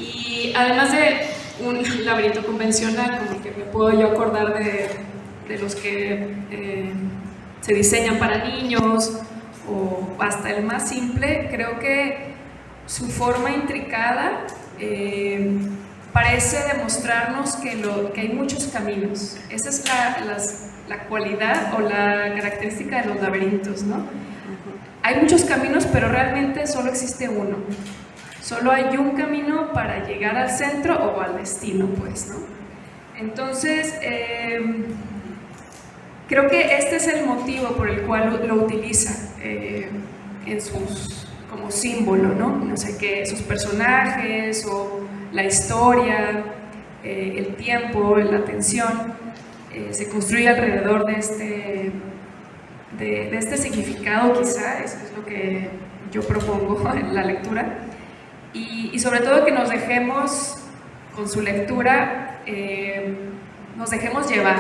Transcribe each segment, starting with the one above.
Y además de un laberinto convencional, como el que me puedo yo acordar de los que se diseñan para niños, o hasta el más simple, creo que su forma intricada parece demostrarnos que hay muchos caminos. Esa es la cualidad o la característica de los laberintos, ¿no? Hay muchos caminos, pero realmente solo existe uno. Solo hay un camino para llegar al centro o al destino, pues, ¿no? Entonces, creo que este es el motivo por el cual lo utiliza como símbolo, ¿no? No sé qué, sus personajes o la historia, el tiempo, la tensión, se construye alrededor de este significado, quizá, eso es lo que yo propongo en la lectura, y sobre todo que nos dejemos, con su lectura, nos dejemos llevar,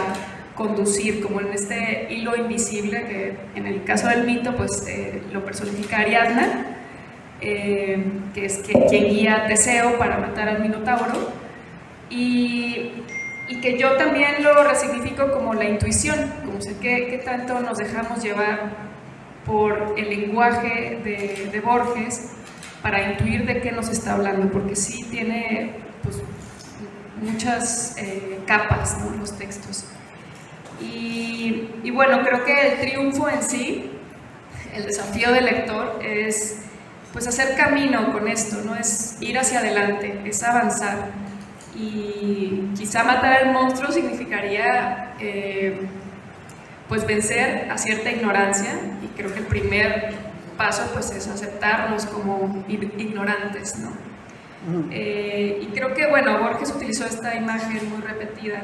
conducir, como en este hilo invisible, que en el caso del mito, pues lo personifica Ariadna, que es quien guía a Teseo para matar al Minotauro, y que yo también lo resignifico como la intuición, como sé que tanto nos dejamos llevar por el lenguaje de Borges para intuir de qué nos está hablando, porque sí tiene pues, muchas capas, ¿no?, los textos. Y bueno, creo que el triunfo en sí, el desafío del lector es pues hacer camino con esto, ¿no? Es ir hacia adelante, es avanzar. Y quizá matar al monstruo significaría pues vencer a cierta ignorancia, y creo que el primer paso pues es aceptarnos como ignorantes, ¿no? Y creo que, bueno, Borges utilizó esta imagen muy repetida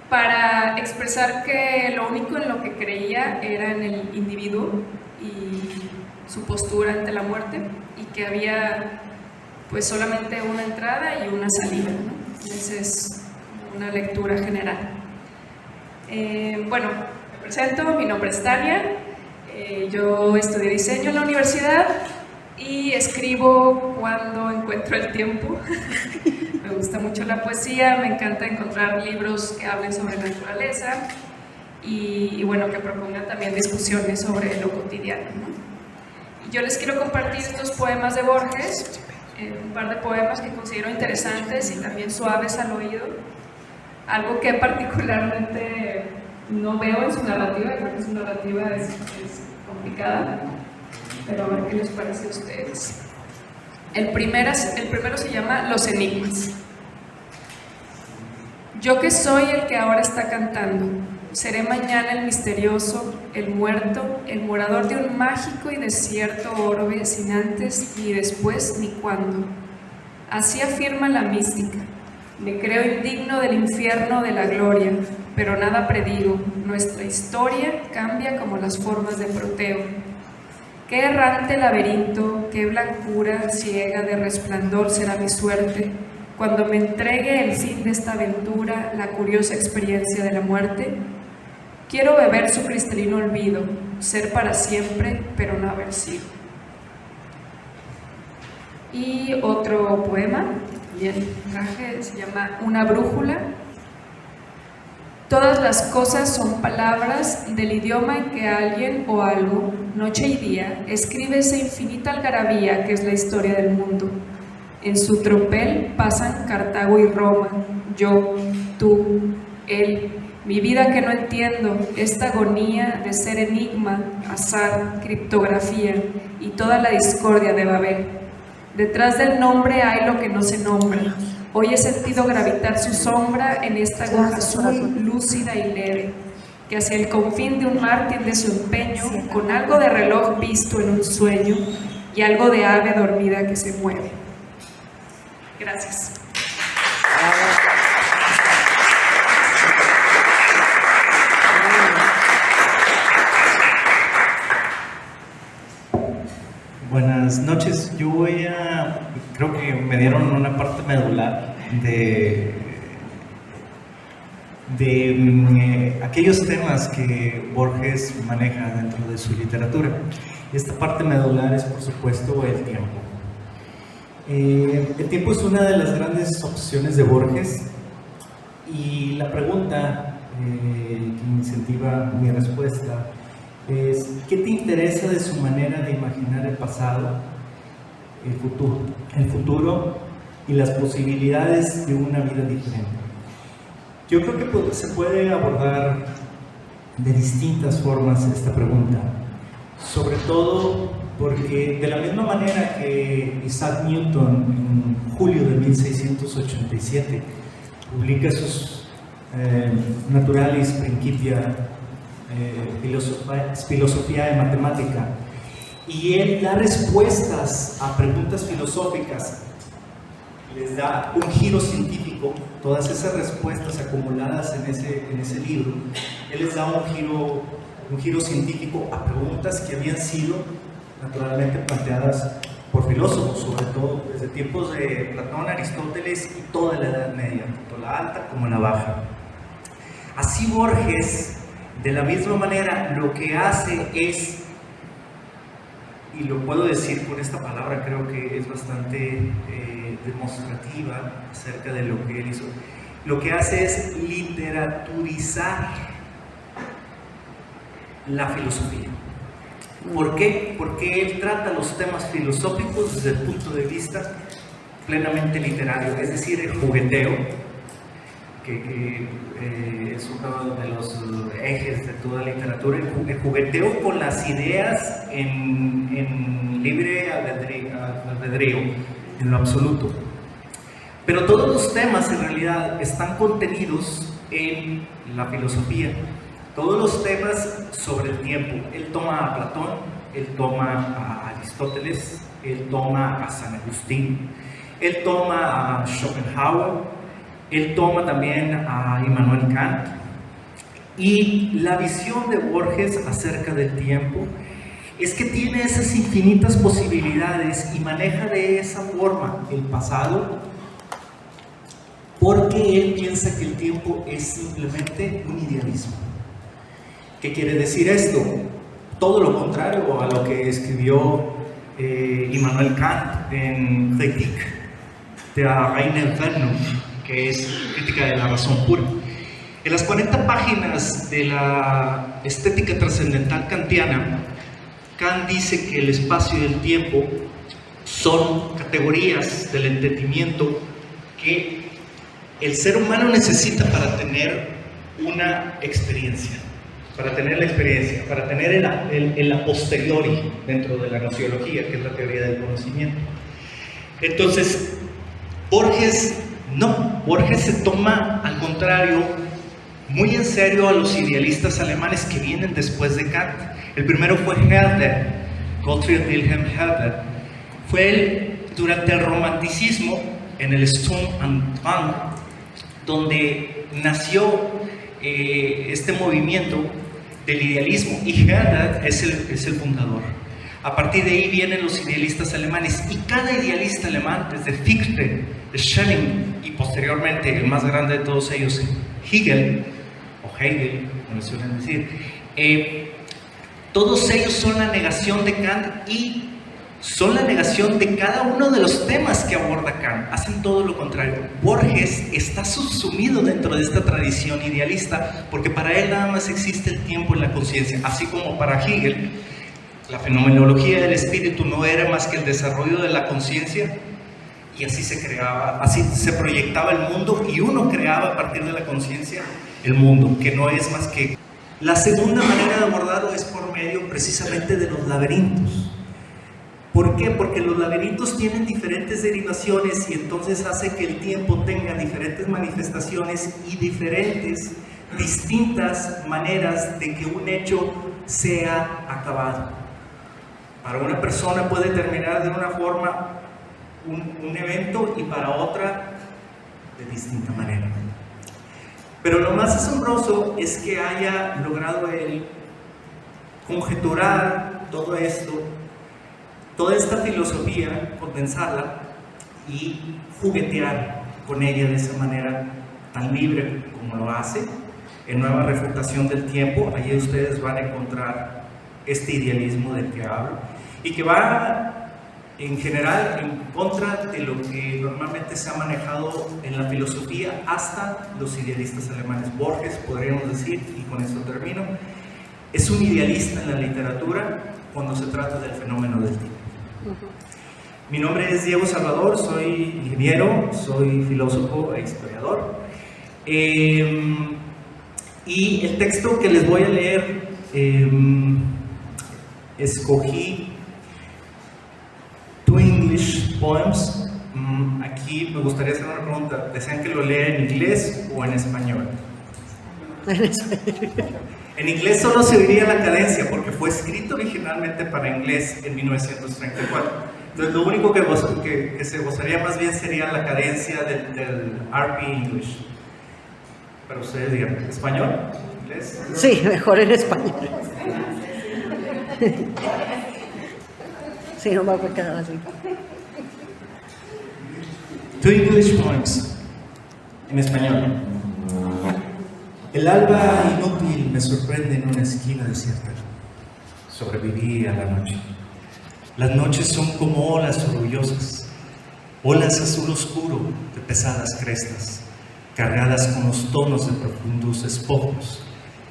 para expresar que lo único en lo que creía era en el individuo y su postura ante la muerte, y que había pues solamente una entrada y una salida, ¿no? Esa es una lectura general. Bueno, me presento, mi nombre es Tania, yo estudié diseño en la universidad y escribo cuando encuentro el tiempo. Me gusta mucho la poesía, me encanta encontrar libros que hablen sobre naturaleza y bueno, que propongan también discusiones sobre lo cotidiano, ¿no? Y yo les quiero compartir estos poemas de Borges, un par de poemas que considero interesantes y también suaves al oído, algo que particularmente no veo en su narrativa, creo que su narrativa es complicada, pero a ver qué les parece a ustedes. El primero se llama Los Enigmas. Yo que soy el que ahora está cantando, seré mañana el misterioso, el muerto, el morador de un mágico y desierto orbe sin antes, ni después, ni cuándo. Así afirma la mística. Me creo indigno del infierno de la gloria, pero nada predigo. Nuestra historia cambia como las formas de Proteo. Qué errante laberinto, qué blancura ciega de resplandor será mi suerte, cuando me entregue el fin de esta aventura, la curiosa experiencia de la muerte. Quiero beber su cristalino olvido, ser para siempre, pero no haber sido. Y otro poema, también traje, se llama Una brújula. Todas las cosas son palabras del idioma en que alguien o algo, noche y día, escribe esa infinita algarabía que es la historia del mundo. En su tropel pasan Cartago y Roma, yo, tú, él, mi vida que no entiendo, esta agonía de ser enigma, azar, criptografía y toda la discordia de Babel. Detrás del nombre hay lo que no se nombra. Hoy he sentido gravitar su sombra en esta aguja azul, lúcida y leve, que hacia el confín de un mar tiende su empeño, con algo de reloj visto en un sueño y algo de ave dormida que se mueve. Gracias. Buenas noches. Yo creo que me dieron una parte medular de aquellos temas que Borges maneja dentro de su literatura. Esta parte medular es, por supuesto, el tiempo. El tiempo es una de las grandes obsesiones de Borges, y la pregunta que incentiva mi respuesta es: ¿qué te interesa de su manera de imaginar el pasado, el futuro y las posibilidades de una vida diferente? Yo creo que se puede abordar de distintas formas esta pregunta, sobre todo porque de la misma manera que Isaac Newton en julio de 1687 publica sus Naturalis Principia Filosofía de Matemática, y él da respuestas a preguntas filosóficas, les da un giro científico. Todas esas respuestas acumuladas en ese libro, él les da un giro científico a preguntas que habían sido naturalmente planteadas por filósofos, sobre todo desde tiempos de Platón, Aristóteles y toda la Edad Media, tanto la alta como la baja. Así Borges, de la misma manera, lo que hace es, y lo puedo decir con esta palabra, creo que es bastante demostrativa acerca de lo que él hizo, lo que hace es literaturizar la filosofía. ¿Por qué? Porque él trata los temas filosóficos desde el punto de vista plenamente literario, es decir, el jugueteo, que es uno de los ejes de toda literatura, el jugueteo con las ideas en libre albedrío, en lo absoluto. Pero todos los temas en realidad están contenidos en la filosofía. Todos los temas sobre el tiempo. Él toma a Platón, él toma a Aristóteles, él toma a San Agustín, él toma a Schopenhauer, él toma también a Immanuel Kant. Y la visión de Borges acerca del tiempo es que tiene esas infinitas posibilidades y maneja de esa forma el pasado, porque él piensa que el tiempo es simplemente un idealismo. ¿Qué quiere decir esto? Todo lo contrario a lo que escribió Immanuel Kant en Kritik der reinen Vernunft, que es Crítica de la Razón Pura. En las 40 páginas de la Estética Trascendental Kantiana, Kant dice que el espacio y el tiempo son categorías del entendimiento que el ser humano necesita para tener una experiencia, para tener el a posteriori dentro de la gnoseología, que es la teoría del conocimiento. Entonces, Borges se toma, al contrario, muy en serio a los idealistas alemanes que vienen después de Kant. El primero fue Herder, Gottfried Wilhelm Herder. Fue él, durante el romanticismo, en el Sturm und Drang, donde nació este movimiento del idealismo, y Herder es el fundador. A partir de ahí vienen los idealistas alemanes, y cada idealista alemán, desde Fichte, de Schelling y posteriormente el más grande de todos ellos, Hegel, o Hegel, como le suelen decir, todos ellos son la negación de Kant y son la negación de cada uno de los temas que aborda Kant. Hacen todo lo contrario. Borges está subsumido dentro de esta tradición idealista porque para él nada más existe el tiempo y la conciencia, así como para Hegel la fenomenología del espíritu no era más que el desarrollo de la conciencia, y así se creaba, así se proyectaba el mundo, y uno creaba a partir de la conciencia el mundo, que no es más que... La segunda manera de abordarlo es por medio precisamente de los laberintos. ¿Por qué? Porque los laberintos tienen diferentes derivaciones, y entonces hace que el tiempo tenga diferentes manifestaciones y distintas maneras de que un hecho sea acabado. Para una persona puede terminar de una forma un evento, y para otra de distinta manera. Pero lo más asombroso es que haya logrado él conjeturar todo esto, toda esta filosofía, condensarla y juguetear con ella de esa manera tan libre como lo hace. En Nueva Refutación del Tiempo, allí ustedes van a encontrar este idealismo del que hablo, y que va en general en contra de lo que normalmente se ha manejado en la filosofía hasta los idealistas alemanes. Borges, podríamos decir, y con esto termino, es un idealista en la literatura cuando se trata del fenómeno del tiempo. Mi nombre es Diego Salvador, soy ingeniero, soy filósofo e historiador. Y el texto que les voy a leer, escogí Two English Poems. Aquí me gustaría hacer una pregunta. ¿Desean que lo lea en inglés o en español? En inglés solo se oiría la cadencia porque fue escrito originalmente para inglés en 1934. Entonces lo único que se gozaría más bien sería la cadencia del RP English. Pero ustedes digan, ¿español? ¿Inglés? Sí, mejor en español. Sí, no me voy a quedar así. Two English Poems, en español. El alba inútil me sorprende en una esquina desierta. Sobreviví a la noche. Las noches son como olas orgullosas, olas azul oscuro de pesadas crestas, cargadas con los tonos de profundos despojos,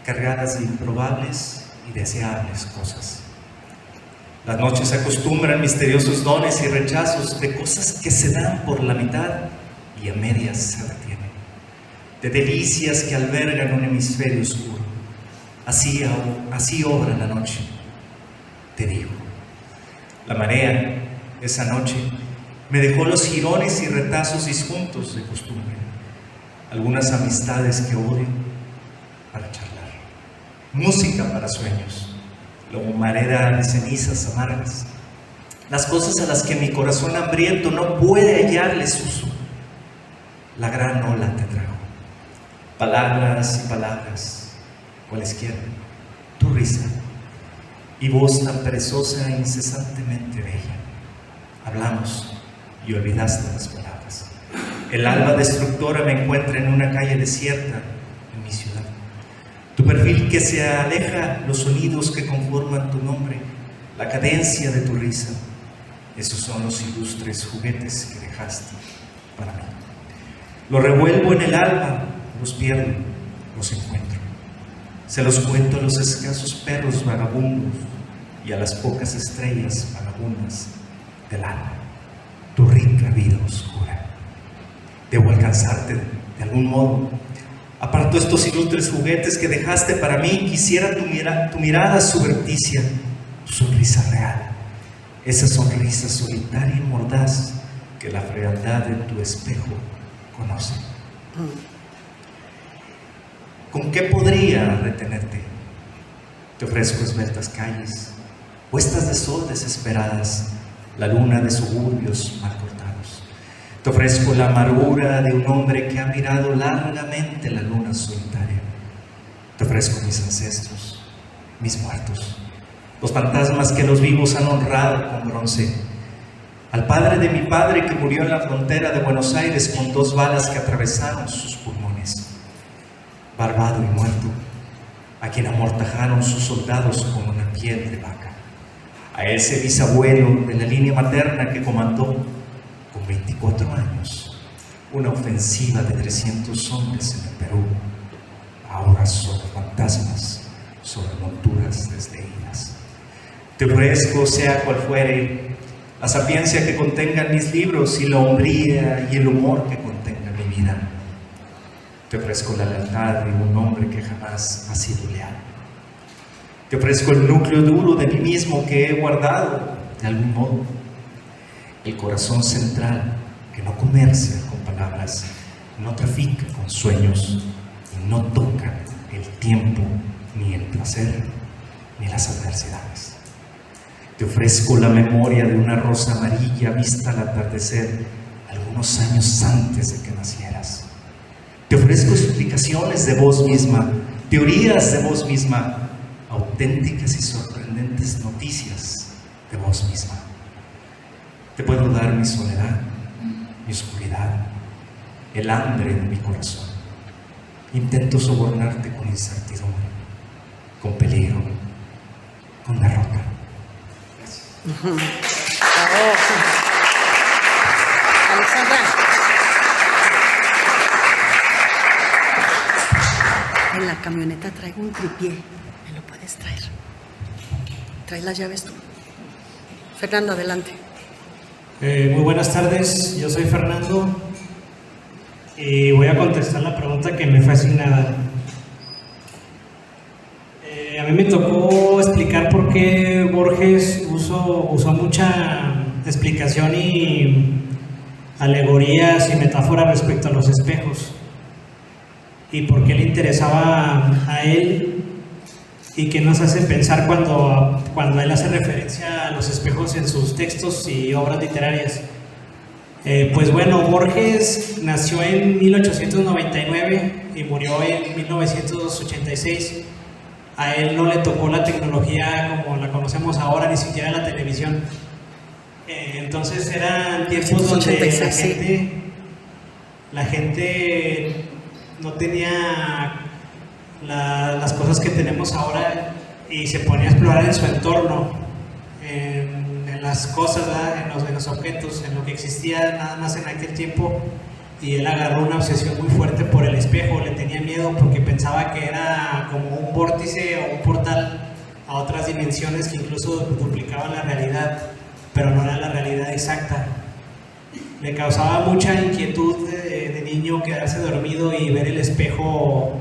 cargadas de improbables y deseables cosas. Las noches acostumbran misteriosos dones y rechazos de cosas que se dan por la mitad y a medias se retienen, de delicias que albergan un hemisferio oscuro. Así obra la noche, te digo. La marea, esa noche, me dejó los jirones y retazos disjuntos de costumbre, algunas amistades que odio para charlar, música para sueños, la humareda de cenizas amargas, las cosas a las que mi corazón hambriento no puede hallarles uso. La gran ola te trajo, palabras y palabras, cualesquiera, tu risa y voz tan perezosa e incesantemente bella. Hablamos y olvidaste las palabras. El alba destructora me encuentra en una calle desierta en mi ciudad. Tu perfil que se aleja, los sonidos que conforman tu nombre, la cadencia de tu risa, esos son los ilustres juguetes que dejaste para mí. Los revuelvo en el alba, los pierdo, los encuentro. Se los cuento a los escasos perros vagabundos y a las pocas estrellas vagabundas del alma. Tu rica vida oscura. Debo alcanzarte de algún modo. Aparto estos ilustres juguetes que dejaste para mí. Quisiera tu mirada subrepticia, tu sonrisa real. Esa sonrisa solitaria y mordaz que la frialdad de tu espejo conoce. ¿Con qué podría retenerte? Te ofrezco esbeltas calles, puestas de sol desesperadas, la luna de suburbios mal cortados. Te ofrezco la amargura de un hombre que ha mirado largamente la luna solitaria. Te ofrezco mis ancestros, mis muertos, los fantasmas que los vivos han honrado con bronce. Al padre de mi padre que murió en la frontera de Buenos Aires con 2 balas que atravesaron sus pulmones. Barbado y muerto, a quien amortajaron sus soldados con una piel de vaca. A ese bisabuelo de la línea materna que comandó con 24 años una ofensiva de 300 hombres en el Perú, ahora sobre fantasmas, sobre monturas desleídas. Te ofrezco, sea cual fuere, la sapiencia que contengan mis libros y la hombría y el humor que contenga mi vida. Te ofrezco la lealtad de un hombre que jamás ha sido leal. Te ofrezco el núcleo duro de mí mismo que he guardado de algún modo. El corazón central que no comercia con palabras, no trafica con sueños y no toca el tiempo, ni el placer, ni las adversidades. Te ofrezco la memoria de una rosa amarilla vista al atardecer algunos años antes de que nacieras. Te ofrezco explicaciones de vos misma, teorías de vos misma, auténticas y sorprendentes noticias de vos misma. Te puedo dar mi soledad, mi oscuridad, el hambre de mi corazón. Intento sobornarte con incertidumbre, con peligro, con derrota. Gracias. Alexandra. En la camioneta traigo un tripié. ¿Me lo puedes traer? Trae las llaves tú. Fernando, adelante. Muy buenas tardes, yo soy Fernando y voy a contestar la pregunta que me fue asignada. A mí me tocó explicar por qué Borges usó mucha explicación y alegorías y metáforas respecto a los espejos y por qué le interesaba a él y qué nos hace pensar cuando él hace referencia a los espejos en sus textos y obras literarias. Pues bueno, Borges nació en 1899 y murió en 1986. A él no le tocó la tecnología como la conocemos ahora, ni siquiera la televisión. Entonces eran tiempos donde la gente no tenía las cosas que tenemos ahora y se ponía a explorar en su entorno, en las cosas, en los objetos, en lo que existía nada más en aquel tiempo. Y él agarró una obsesión muy fuerte por el espejo, le tenía miedo porque pensaba que era como un vórtice o un portal a otras dimensiones que incluso duplicaban la realidad, pero no era la realidad exacta. Le causaba mucha inquietud de niño quedarse dormido y ver el espejo,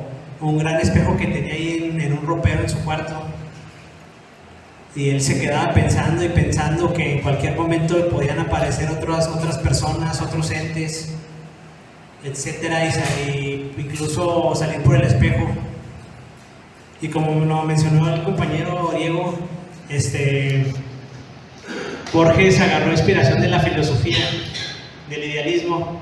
un gran espejo que tenía ahí en un ropero en su cuarto. Y él se quedaba pensando y pensando que en cualquier momento podían aparecer otras personas, otros entes, etcétera, y incluso salir por el espejo. Y como lo mencionó el compañero Diego, Borges agarró inspiración de la filosofía, del idealismo.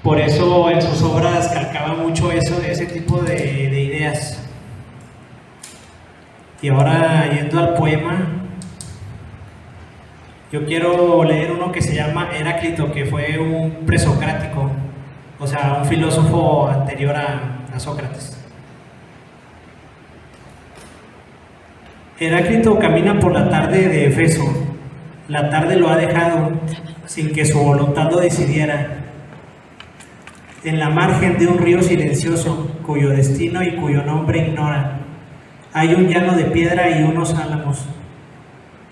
Por eso en sus obras calcaba mucho ese tipo de ideas. Y ahora, yendo al poema, yo quiero leer uno que se llama Heráclito, que fue un presocrático, o sea, un filósofo anterior a Sócrates. Heráclito camina por la tarde de Éfeso. La tarde lo ha dejado sin que su voluntad lo decidiera. En la margen de un río silencioso, cuyo destino y cuyo nombre ignora, hay un llano de piedra y unos álamos.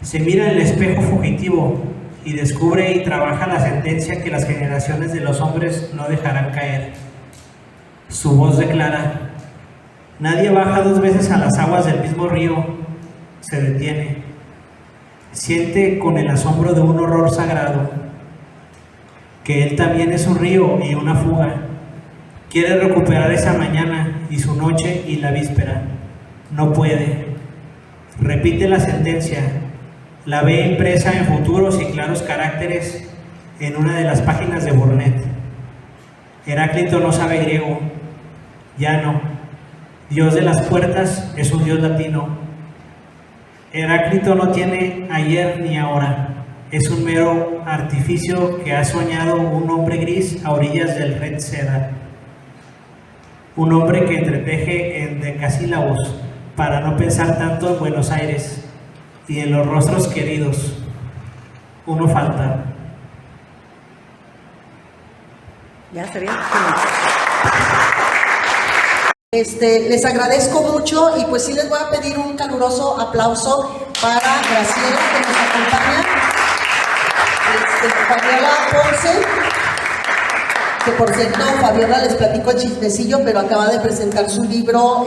Se mira en el espejo fugitivo y descubre y trabaja la sentencia que las generaciones de los hombres no dejarán caer. Su voz declara: nadie baja dos veces a las aguas del mismo río. Se detiene. Siente con el asombro de un horror sagrado que él también es un río y una fuga. Quiere recuperar esa mañana y su noche y la víspera. No puede. Repite la sentencia. La ve impresa en futuros y claros caracteres en una de las páginas de Burnet. Heráclito no sabe griego. Ya no. Dios de las puertas es un dios latino. Heráclito no tiene ayer ni ahora. Es un mero artificio que ha soñado un hombre gris a orillas del red Cedar. Un hombre que entreteje en decasílabos para no pensar tanto en Buenos Aires y en los rostros queridos. Uno falta. Ya está bien. Les agradezco mucho y pues sí les voy a pedir un caluroso aplauso para Graciela, que nos acompaña, Fabiola Ponce, que por cierto Fabiola les platico el chismecillo, pero acaba de presentar su libro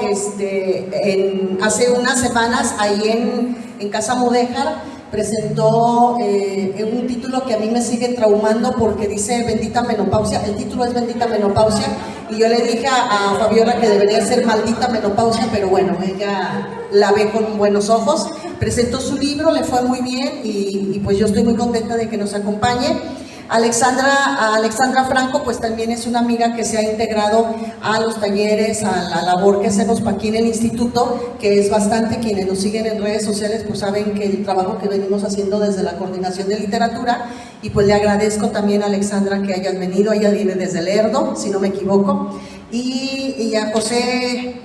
hace unas semanas ahí en Casa Mudéjar. Presentó un título que a mí me sigue traumando porque dice Bendita Menopausia. El título es Bendita Menopausia y yo le dije a Fabiola que debería ser Maldita Menopausia, pero bueno, ella la ve con buenos ojos. Presentó su libro, le fue muy bien y pues yo estoy muy contenta de que nos acompañe. Alexandra Franco pues también es una amiga que se ha integrado a los talleres, a la labor que hacemos aquí en el instituto, que es bastante. Quienes nos siguen en redes sociales pues saben que el trabajo que venimos haciendo desde la Coordinación de Literatura, y pues le agradezco también a Alexandra que hayas venido. Ella viene desde Lerdo, si no me equivoco, y a José,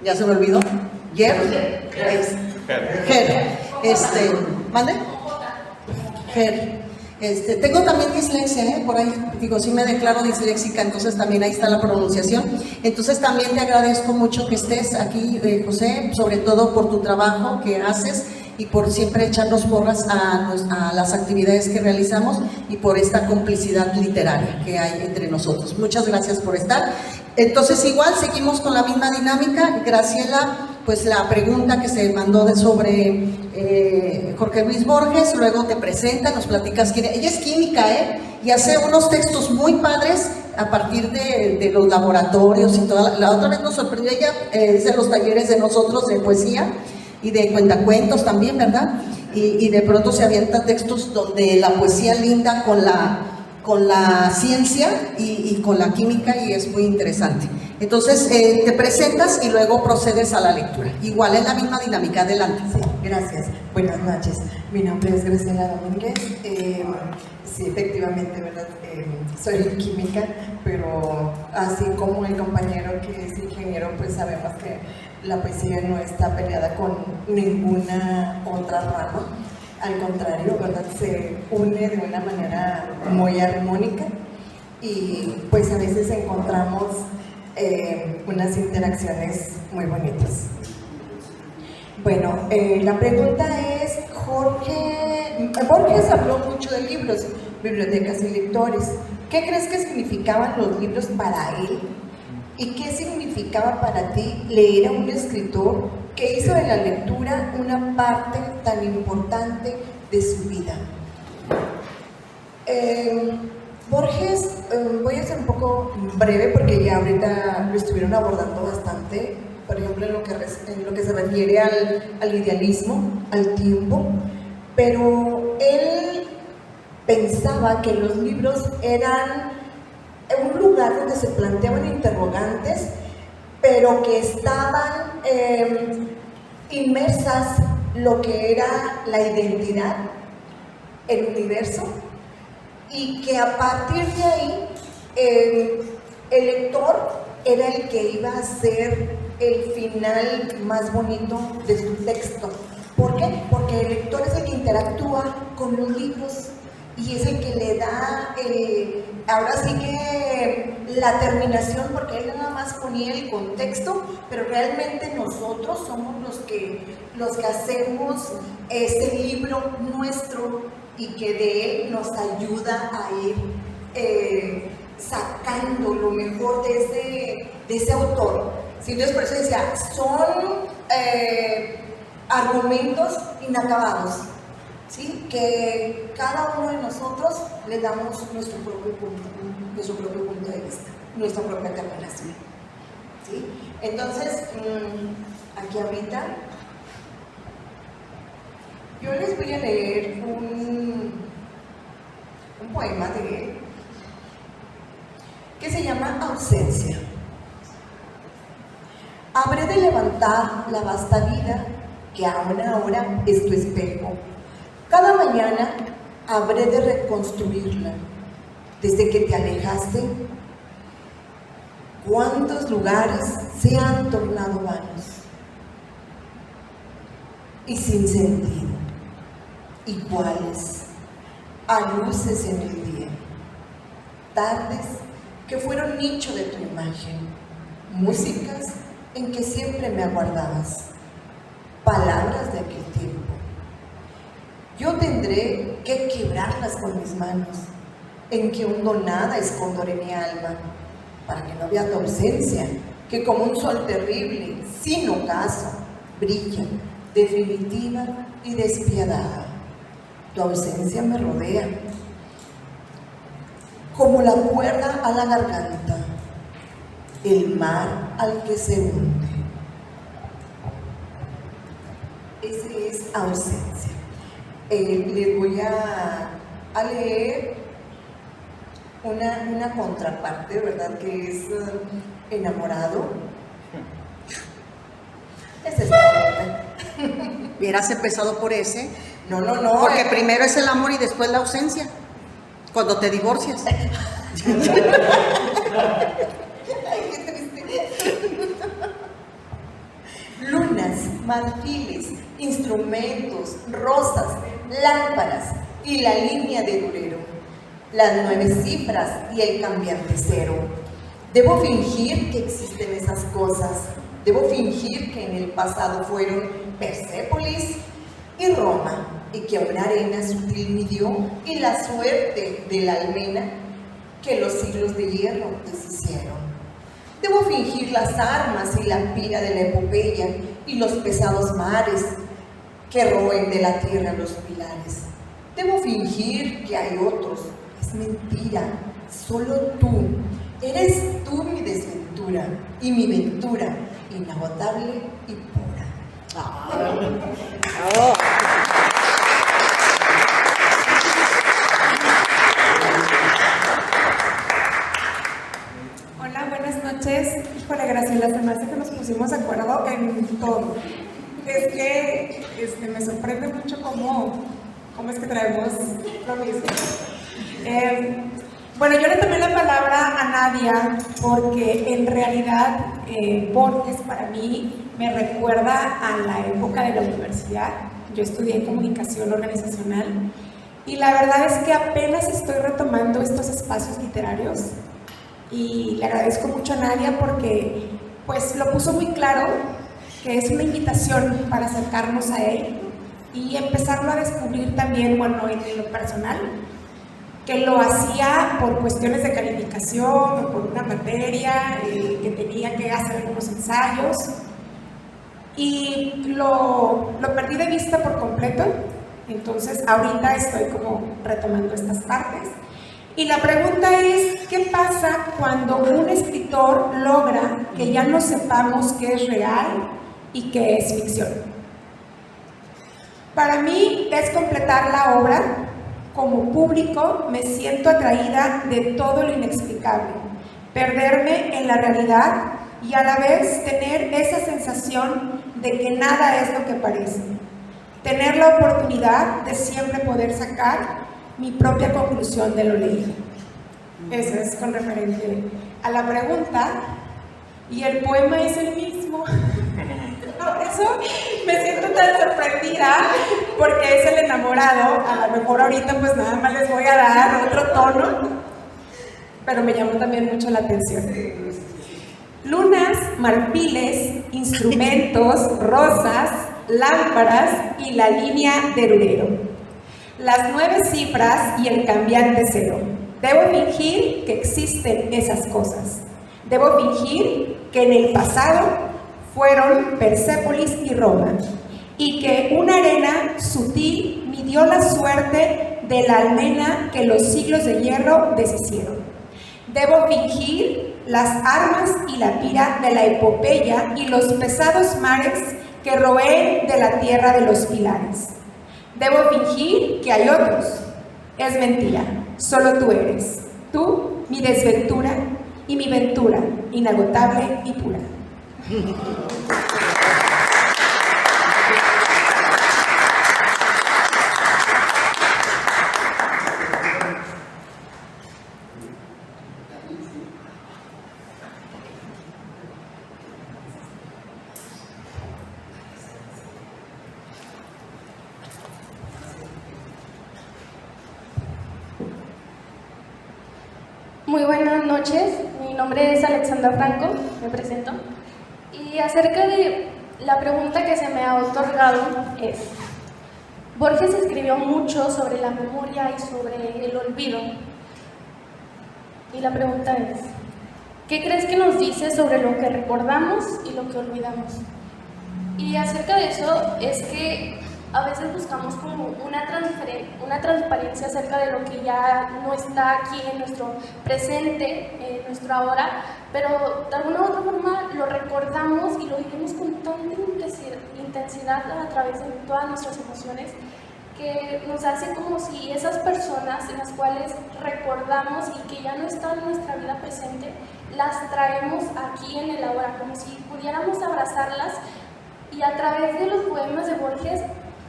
ya se me olvidó, ¿mande? Tengo también dislexia, por ahí, digo, sí me declaro disléxica, entonces también ahí está la pronunciación. Entonces también te agradezco mucho que estés aquí, José, sobre todo por tu trabajo que haces y por siempre echarnos porras a las actividades que realizamos y por esta complicidad literaria que hay entre nosotros. Muchas gracias por estar. Entonces igual seguimos con la misma dinámica. Graciela, pues la pregunta que se mandó sobre Jorge Luis Borges, luego te presenta, nos platicas quién es. Ella es química, y hace unos textos muy padres a partir de los laboratorios y toda. La otra vez nos sorprendió, ella es de los talleres de nosotros de poesía y de cuentacuentos también, ¿verdad? Y de pronto se avientan textos donde la poesía linda con la ciencia y con la química, y es muy interesante. Entonces te presentas y luego procedes a la lectura. Igual es la misma dinámica. Adelante. Sí, gracias. Buenas noches. Mi nombre es Graciela Domínguez. Sí, efectivamente, ¿verdad? Soy química, pero así como el compañero que es ingeniero, pues sabemos que la poesía no está peleada con ninguna otra rama. Al contrario, ¿verdad? Se une de una manera muy armónica y pues a veces encontramos unas interacciones muy bonitas. Bueno, la pregunta es, Borges habló mucho de libros, bibliotecas y lectores. ¿Qué crees que significaban los libros para él? ¿Y qué significaba para ti leer a un escritor que hizo de la lectura una parte tan importante de su vida? Borges, voy a ser un poco breve porque ya ahorita lo estuvieron abordando bastante, por ejemplo en lo que se refiere al idealismo, al tiempo, pero él pensaba que los libros eran un lugar donde se planteaban interrogantes, pero que estaban inmersas lo que era la identidad, el universo, y que a partir de ahí el lector era el que iba a ser el final más bonito de su texto. ¿Por qué? Porque el lector es el que interactúa con los libros y es el que le da, ahora sí que la terminación, porque él nada más ponía el contexto, pero realmente nosotros somos los que hacemos ese libro nuestro y que de él nos ayuda a ir sacando lo mejor de ese autor. ¿Sí? Entonces por eso decía, son argumentos inacabados, ¿sí? Que cada uno de nosotros le damos nuestro propio punto de vista, nuestra propia terminación, ¿sí? Entonces, aquí ahorita yo les voy a leer un poema de él que se llama Ausencia. Habré de levantar la vasta vida que aún ahora es tu espejo. Cada mañana habré de reconstruirla. Desde que te alejaste, ¿cuántos lugares se han tornado vanos y sin sentido? Iguales a luces en el día, tardes que fueron nicho de tu imagen, músicas en que siempre me aguardabas, palabras de aquel tiempo. Yo tendré que quebrarlas con mis manos, en que hundo nada escondo en mi alma, para que no vea tu ausencia, que como un sol terrible, sin ocaso, brilla, definitiva y despiadada. Tu ausencia me rodea, como la cuerda a la garganta, el mar al que se hunde. Ese es ausencia. Les voy a leer una contraparte, ¿verdad? Que es enamorado. Ese es Hubieras empezado por ese. No. Porque primero es el amor y después la ausencia. Cuando te divorcias. Ay, qué triste. Lunas, marfiles, instrumentos, rosas, lámparas, y la línea de Durero, las 9 cifras y el cambiante cero. Debo fingir que existen esas cosas. Debo fingir que en el pasado fueron Persépolis y Roma, y que una arena sutil midió y la suerte de la almena que los siglos de hierro deshicieron. Debo fingir las armas y la pira de la epopeya y los pesados mares que roen de la tierra los pilares. Debo fingir que hay otros. Es mentira, solo tú. Eres tú mi desventura y mi ventura inagotable y pura. Hola, buenas noches. Híjole, Graciela, se me hace que nos pusimos de acuerdo en todo. Es que me sorprende mucho cómo es que traemos lo mismo. Bueno, yo le tomé la palabra a Nadia porque en realidad Borges para mí me recuerda a la época de la universidad. Yo estudié comunicación organizacional y la verdad es que apenas estoy retomando estos espacios literarios y le agradezco mucho a Nadia porque pues lo puso muy claro, que es una invitación para acercarnos a él y empezarlo a descubrir también, bueno, en lo personal, que lo hacía por cuestiones de calificación o por una materia, que tenía que hacer algunos ensayos y lo perdí de vista por completo. Entonces ahorita estoy como retomando estas partes y la pregunta es, ¿qué pasa cuando un escritor logra que ya no sepamos qué es real y qué es ficción? Para mí es completar la obra. Como público me siento atraída de todo lo inexplicable, perderme en la realidad y a la vez tener esa sensación de que nada es lo que parece. Tener la oportunidad de siempre poder sacar mi propia conclusión de lo leído. Eso es con referente a la pregunta y el poema es el mismo. Por eso me siento tan sorprendida porque es el enamorado. A lo mejor ahorita pues nada más les voy a dar otro tono, pero me llamó también mucho la atención. Lunas, marfiles, instrumentos, rosas, lámparas y la línea de Durero. Las 9 cifras y el cambiante cero. Debo fingir que existen esas cosas. Debo fingir que en el pasado fueron Persépolis y Roma, y que una arena sutil midió la suerte de la almena que los siglos de hierro deshicieron. Debo fingir las armas y la pira de la epopeya y los pesados mares que roen de la tierra de los pilares. Debo fingir que hay otros. Es mentira, solo tú eres. Tú, mi desventura y mi ventura, inagotable y pura. Muy buenas noches, mi nombre es Alexandra Franco, me presento. Y acerca de la pregunta que se me ha otorgado es, Borges escribió mucho sobre la memoria y sobre el olvido. Y la pregunta es, ¿qué crees que nos dice sobre lo que recordamos y lo que olvidamos? Y acerca de eso es que a veces buscamos como una transparencia acerca de lo que ya no está aquí en nuestro presente, en nuestro ahora, pero de alguna u otra forma lo recordamos y lo vivimos con tanta intensidad a través de todas nuestras emociones que nos hace como si esas personas en las cuales recordamos y que ya no están en nuestra vida presente, las traemos aquí en el ahora, como si pudiéramos abrazarlas y a través de los poemas de Borges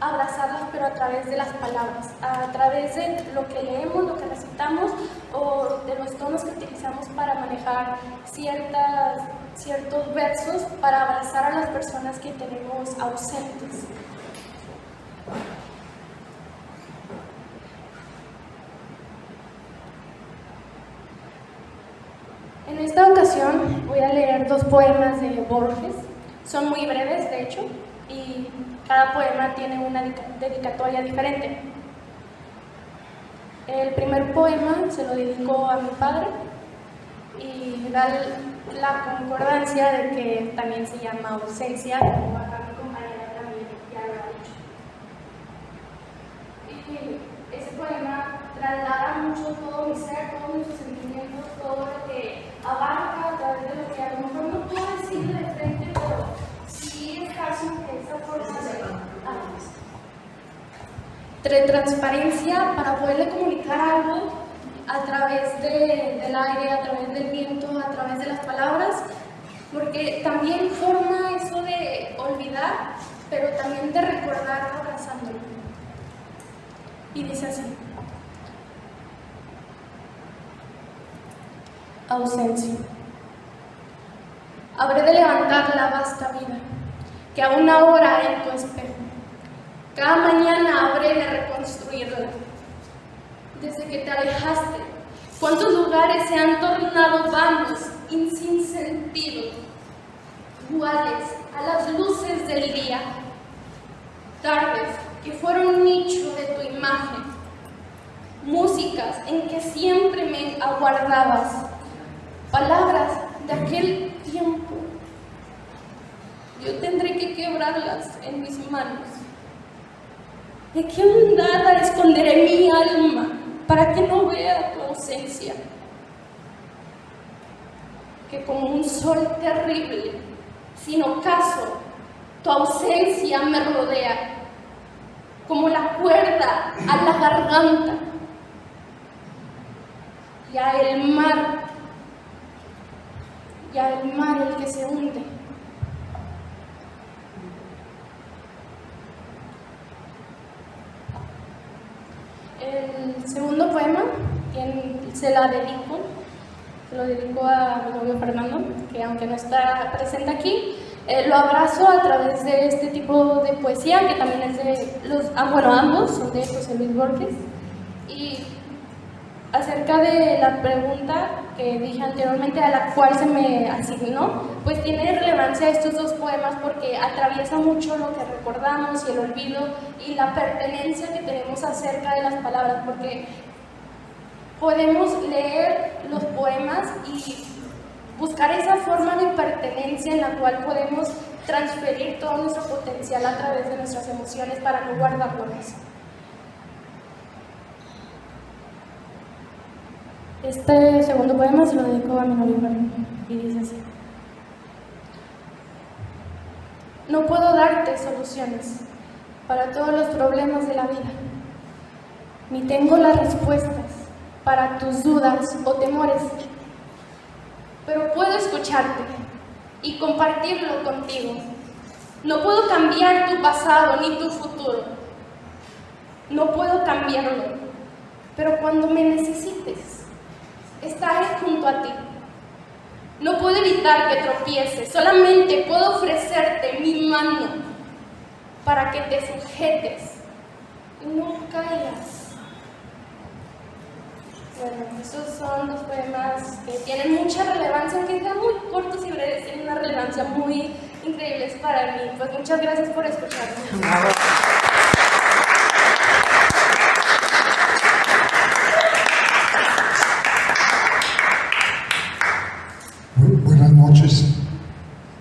abrazarlas, pero a través de las palabras, a través de lo que leemos, lo que recitamos o de los tonos que utilizamos para manejar ciertos versos para abrazar a las personas que tenemos ausentes. En esta ocasión voy a leer 2 poemas de Borges. Son muy breves, de hecho, y cada poema tiene una dedicatoria diferente. El primer poema se lo dedico a mi padre y da la concordancia de que también se llama ausencia, como acá mi compañera también ya lo ha dicho. Y ese poema traslada mucho todo mi ser, todos mis sentimientos, todo lo que abarca a través de lo que a lo mejor no puedo decir de frente, pero sí es caso que esa forma de transparencia para poderle comunicar algo a través del aire, a través del viento, a través de las palabras, porque también forma eso de olvidar, pero también de recordar abrazándolo. Y dice así: ausencia. Habré de levantar la vasta vida que aún ahora en tu espejo. Cada mañana habré de reconstruirla. Desde que te alejaste, cuántos lugares se han tornado vanos y sin sentido, iguales a las luces del día, tardes que fueron nicho de tu imagen, músicas en que siempre me aguardabas, palabras de aquel tiempo. Yo tendré que quebrarlas en mis manos. ¿De qué ondada esconderé mi alma para que no vea tu ausencia? Que como un sol terrible, sin ocaso, tu ausencia me rodea, como la cuerda a la garganta. Ya el mar el que se hunde. El segundo poema se lo dedico a mi novio Fernando, que aunque no está presente aquí, lo abrazo a través de este tipo de poesía, que también es de ambos son de José Luis Borges. Y acerca de la pregunta que dije anteriormente, a la cual se me asignó, pues tiene relevancia estos 2 poemas porque atraviesa mucho lo que recordamos y el olvido y la pertenencia que tenemos acerca de las palabras, porque podemos leer los poemas y buscar esa forma de pertenencia en la cual podemos transferir todo nuestro potencial a través de nuestras emociones para no guardarlo en eso. Este segundo poema se lo dedico a mi novio Fernando y dice así: no puedo darte soluciones para todos los problemas de la vida, ni tengo las respuestas para tus dudas o temores, pero puedo escucharte y compartirlo contigo. No puedo cambiar tu pasado ni tu futuro, no puedo cambiarlo, pero cuando me necesites, estaré junto a ti. No puedo evitar que tropieces, solamente puedo ofrecerte mi mano para que te sujetes y no caigas. Bueno, estos son 2 poemas que tienen mucha relevancia, aunque sean muy cortos y breves, tienen una relevancia muy increíble para mí. Pues muchas gracias por escucharme. Buenas noches,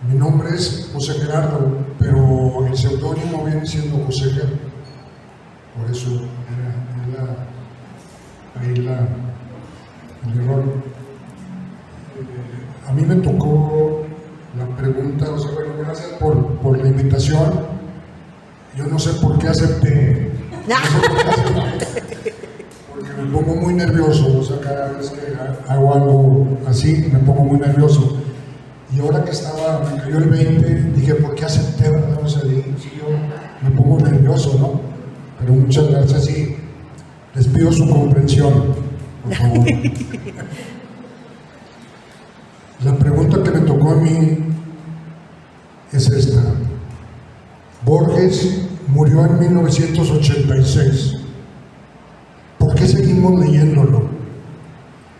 mi nombre es José Gerardo, pero el seudónimo viene siendo José Ger, por eso era el error. A mí me tocó la pregunta, o sea, bueno, gracias por la invitación. Yo no sé por qué acepté, porque me pongo muy nervioso, o sea, cada vez que hago algo así me pongo muy nervioso. Y ahora que me cayó el 20, dije, ¿por qué acepté? O sea, si yo me pongo nervioso, ¿no? Pero muchas gracias y les pido su comprensión, por favor. La pregunta que me tocó a mí es esta. Borges murió en 1986. ¿Por qué seguimos leyéndolo?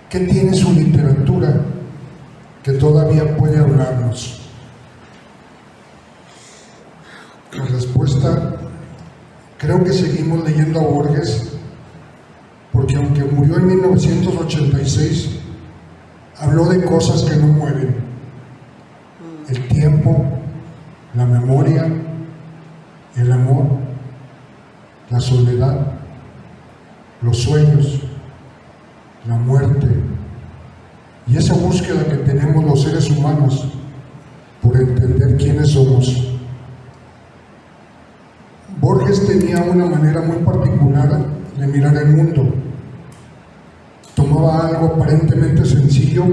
¿Qué tiene su literatura que todavía puede hablarnos. La respuesta, creo que seguimos leyendo a Borges, porque aunque murió en 1986, habló de cosas que no mueren: el tiempo, la memoria, el amor, la soledad, los sueños, la muerte y esa búsqueda que tenemos los seres humanos por entender quiénes somos. Borges tenía una manera muy particular de mirar el mundo. Tomaba algo aparentemente sencillo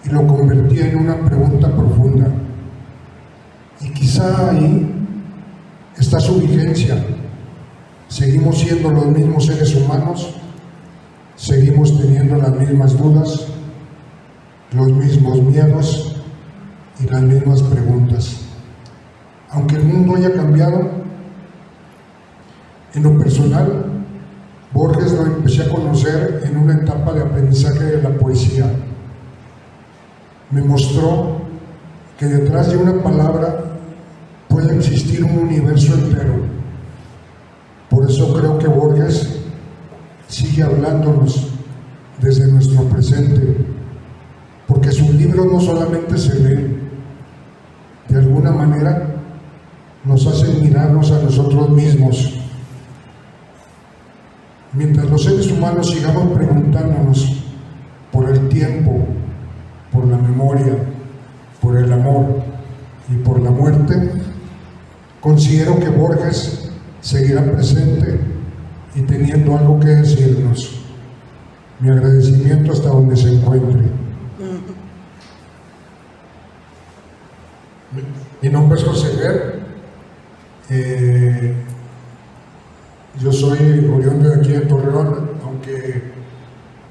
y lo convertía en una pregunta profunda. Y quizá ahí está su vigencia. Seguimos siendo los mismos seres humanos, seguimos teniendo las mismas dudas, los mismos miedos y las mismas preguntas. Aunque el mundo haya cambiado, en lo personal, Borges lo empecé a conocer en una etapa de aprendizaje de la poesía. Me mostró que detrás de una palabra puede existir un universo entero. Por eso creo que Borges sigue hablándonos desde nuestro presente, porque sus libros no solamente se leen, de alguna manera nos hacen mirarnos a nosotros mismos. Mientras los seres humanos sigamos preguntándonos por el tiempo, por la memoria, por el amor y por la muerte, considero que Borges seguirá presente y teniendo algo que decirnos. Mi agradecimiento hasta donde se encuentre. Mi nombre es José Ger. Yo soy oriundo de aquí de Torreón, aunque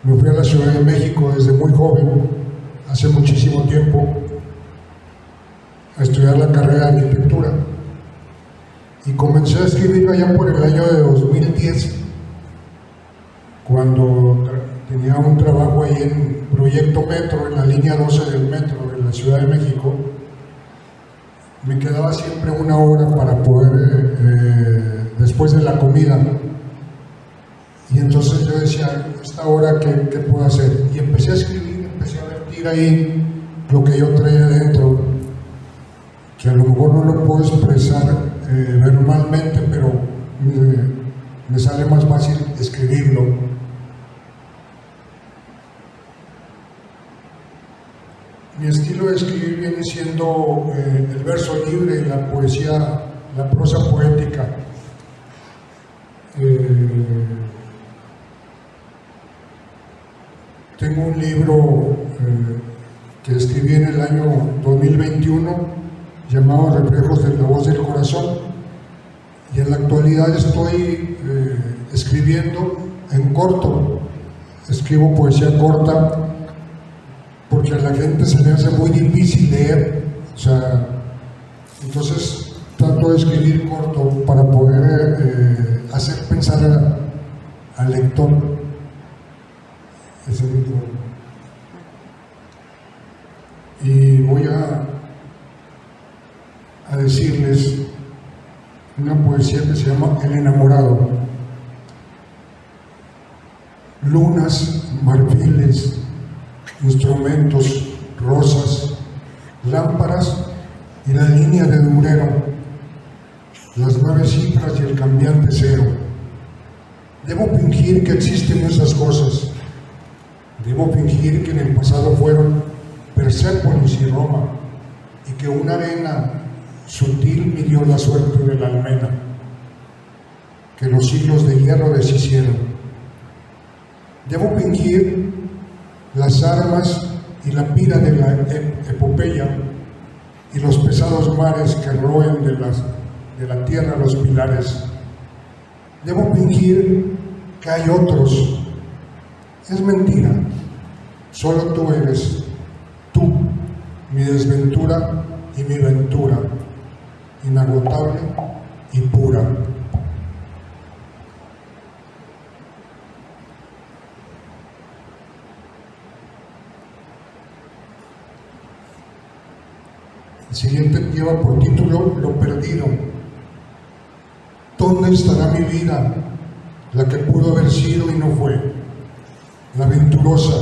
me fui a la Ciudad de México desde muy joven, hace muchísimo tiempo, a estudiar la carrera de arquitectura. Y comencé a escribir allá por el año de 2010, cuando tenía un trabajo ahí en Proyecto Metro, en la línea 12 del metro de la Ciudad de México. Me quedaba siempre una hora para poder, después de la comida. Y entonces yo decía, ¿esta hora qué puedo hacer? Y empecé a escribir, empecé a vertir ahí lo que yo traía dentro, que a lo mejor no lo puedo expresar verbalmente, pero me sale más fácil escribirlo. Mi estilo de escribir viene siendo el verso libre y la poesía, la prosa poética. Tengo un libro que escribí en el año 2021 llamado Reflejos de la Voz del Corazón, y en la actualidad estoy escribiendo en corto. Escribo poesía corta porque a la gente se le hace muy difícil leer, entonces trato de escribir corto para poder hacer pensar al lector. Ese es mi libro. Y voy a decirles una poesía que se llama El enamorado. Lunas, marfiles, instrumentos, rosas, lámparas y la línea de Durero, las 9 cifras y el cambiante cero. Debo fingir que existen esas cosas. Debo fingir que en el pasado fueron Persépolis y Roma, y que una arena sutil midió la suerte de la almena, que los siglos de hierro deshicieron. Debo fingir las armas y la pira de la epopeya y los pesados mares que roen de la tierra los pilares. Debo fingir que hay otros. Es mentira, solo tú eres, tú, mi desventura y mi ventura, inagotable y pura. El siguiente lleva por título Lo perdido. ¿Dónde estará mi vida? La que pudo haber sido y no fue. La aventurosa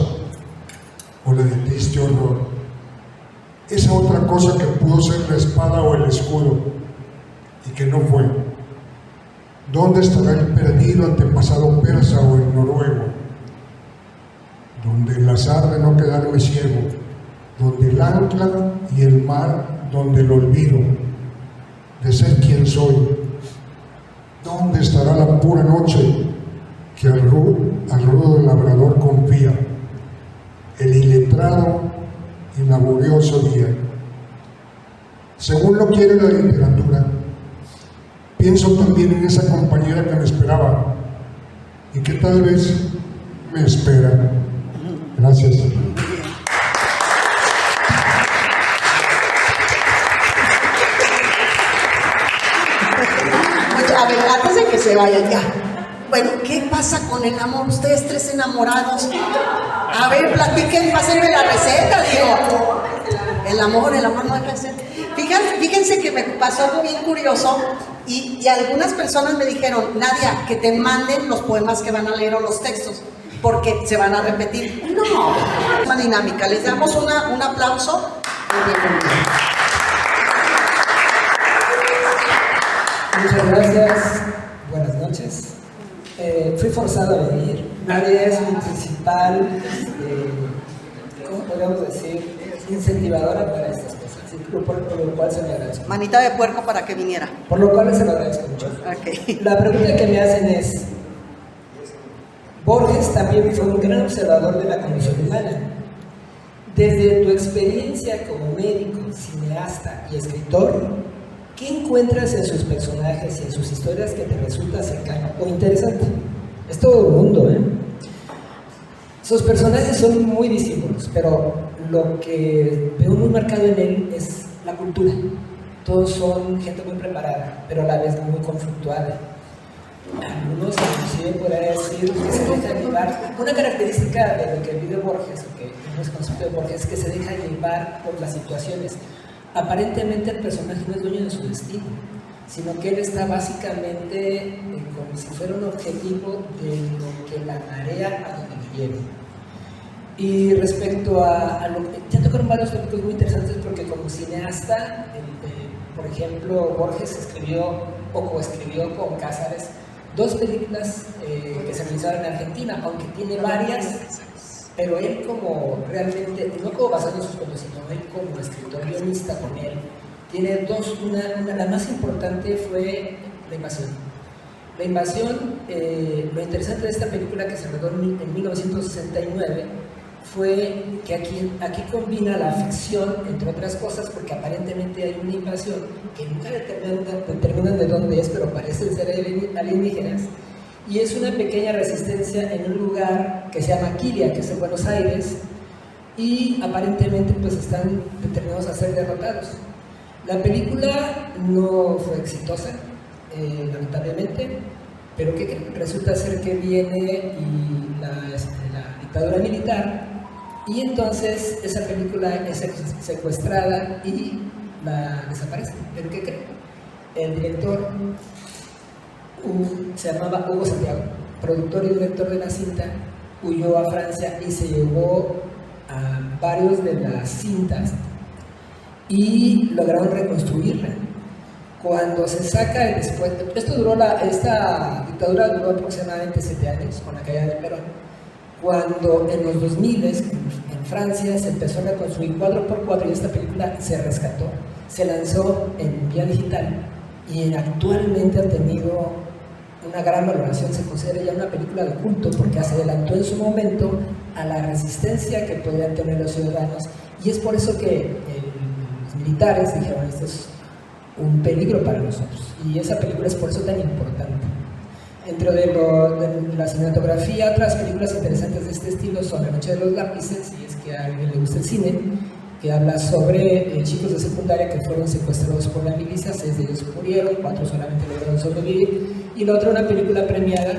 o la de triste horror. Esa otra cosa que pudo ser la espada o el escudo y que no fue. ¿Dónde estará el perdido antepasado persa o el noruego? Donde el azar de no quedarme ciego, donde el ancla y el mar, donde el olvido de ser quien soy. ¿Dónde estará la pura noche que al rudo del labrador confía? El iletrado y laborioso día. Según lo quiere la literatura, pienso también en esa compañera que me esperaba y que tal vez me espera. Gracias. A ver, antes de que se vayan ya. Bueno, ¿qué pasa con el amor? Ustedes tres enamorados. A ver, platiquen, pásenme la receta, digo. El amor no hay receta. Fíjense que me pasó algo bien curioso y algunas personas me dijeron, Nadia, que te manden los poemas que van a leer o los textos, porque se van a repetir. No, una dinámica. Les damos un aplauso. Muchas gracias, buenas noches. Fui forzado a venir. Nadia es mi principal, ¿cómo podríamos decir? Incentivadora para estas cosas, por lo cual se me agradezco. Manita de puerco para que viniera. Por lo cual se lo agradezco mucho. Okay. La pregunta que me hacen es, Borges también fue un gran observador de la condición humana. Desde tu experiencia como médico, cineasta y escritor, ¿qué encuentras en sus personajes y en sus historias que te resulta cercano o interesante? Es todo un mundo, ¿eh? Sus personajes son muy disímbolos, pero lo que veo muy marcado en él es la cultura. Todos son gente muy preparada, pero a la vez muy conflictuada. Algunos inclusive podría decir que se dejan llevar. Una característica de lo que vive Borges, o que no es concepto de Borges, es que se deja llevar por las situaciones. Aparentemente el personaje no es dueño de su destino, sino que él está básicamente como si fuera un objetivo de lo que la marea a donde lo lleve. Y respecto a lo que ya tocaron varios tópicos muy interesantes, porque como cineasta, por ejemplo, Borges escribió o coescribió con Cázares 2 películas que se realizaron en Argentina, aunque tiene varias, pero él como realmente, no como basado en sus cuentos, sino él como escritor guionista con él, tiene 2, la más importante fue La Invasión. La Invasión, lo interesante de esta película que se rodó en 1969, fue que aquí combina la ficción, entre otras cosas, porque aparentemente hay una invasión que nunca determinan de dónde es, pero parecen ser alienígenas, y es una pequeña resistencia en un lugar que se llama Quiria, que es en Buenos Aires, y aparentemente pues están determinados a ser derrotados. La película no fue exitosa, lamentablemente, pero que resulta ser que viene la dictadura militar, y entonces esa película es secuestrada y la desaparece. ¿Pero qué creen? El director se llamaba Hugo Santiago, productor y director de la cinta, huyó a Francia y se llevó a varios de las cintas y lograron reconstruirla. Cuando se saca después, esta dictadura duró aproximadamente 7 años con la caída de Perón. Cuando en los 2000 en Francia se empezó a reconstruir 4x4 y esta película se rescató, se lanzó en vía digital y actualmente ha tenido una gran valoración. Se considera ya una película de culto porque se adelantó en su momento a la resistencia que podían tener los ciudadanos, y es por eso que los militares dijeron: esto es un peligro para nosotros, y esa película es por eso tan importante. Dentro de la cinematografía, otras películas interesantes de este estilo son La Noche de los Lápices, si es que a alguien le gusta el cine, que habla sobre chicos de secundaria que fueron secuestrados por la milicia. 6 de ellos murieron, 4 solamente lograron sobrevivir, y la otra una película premiada,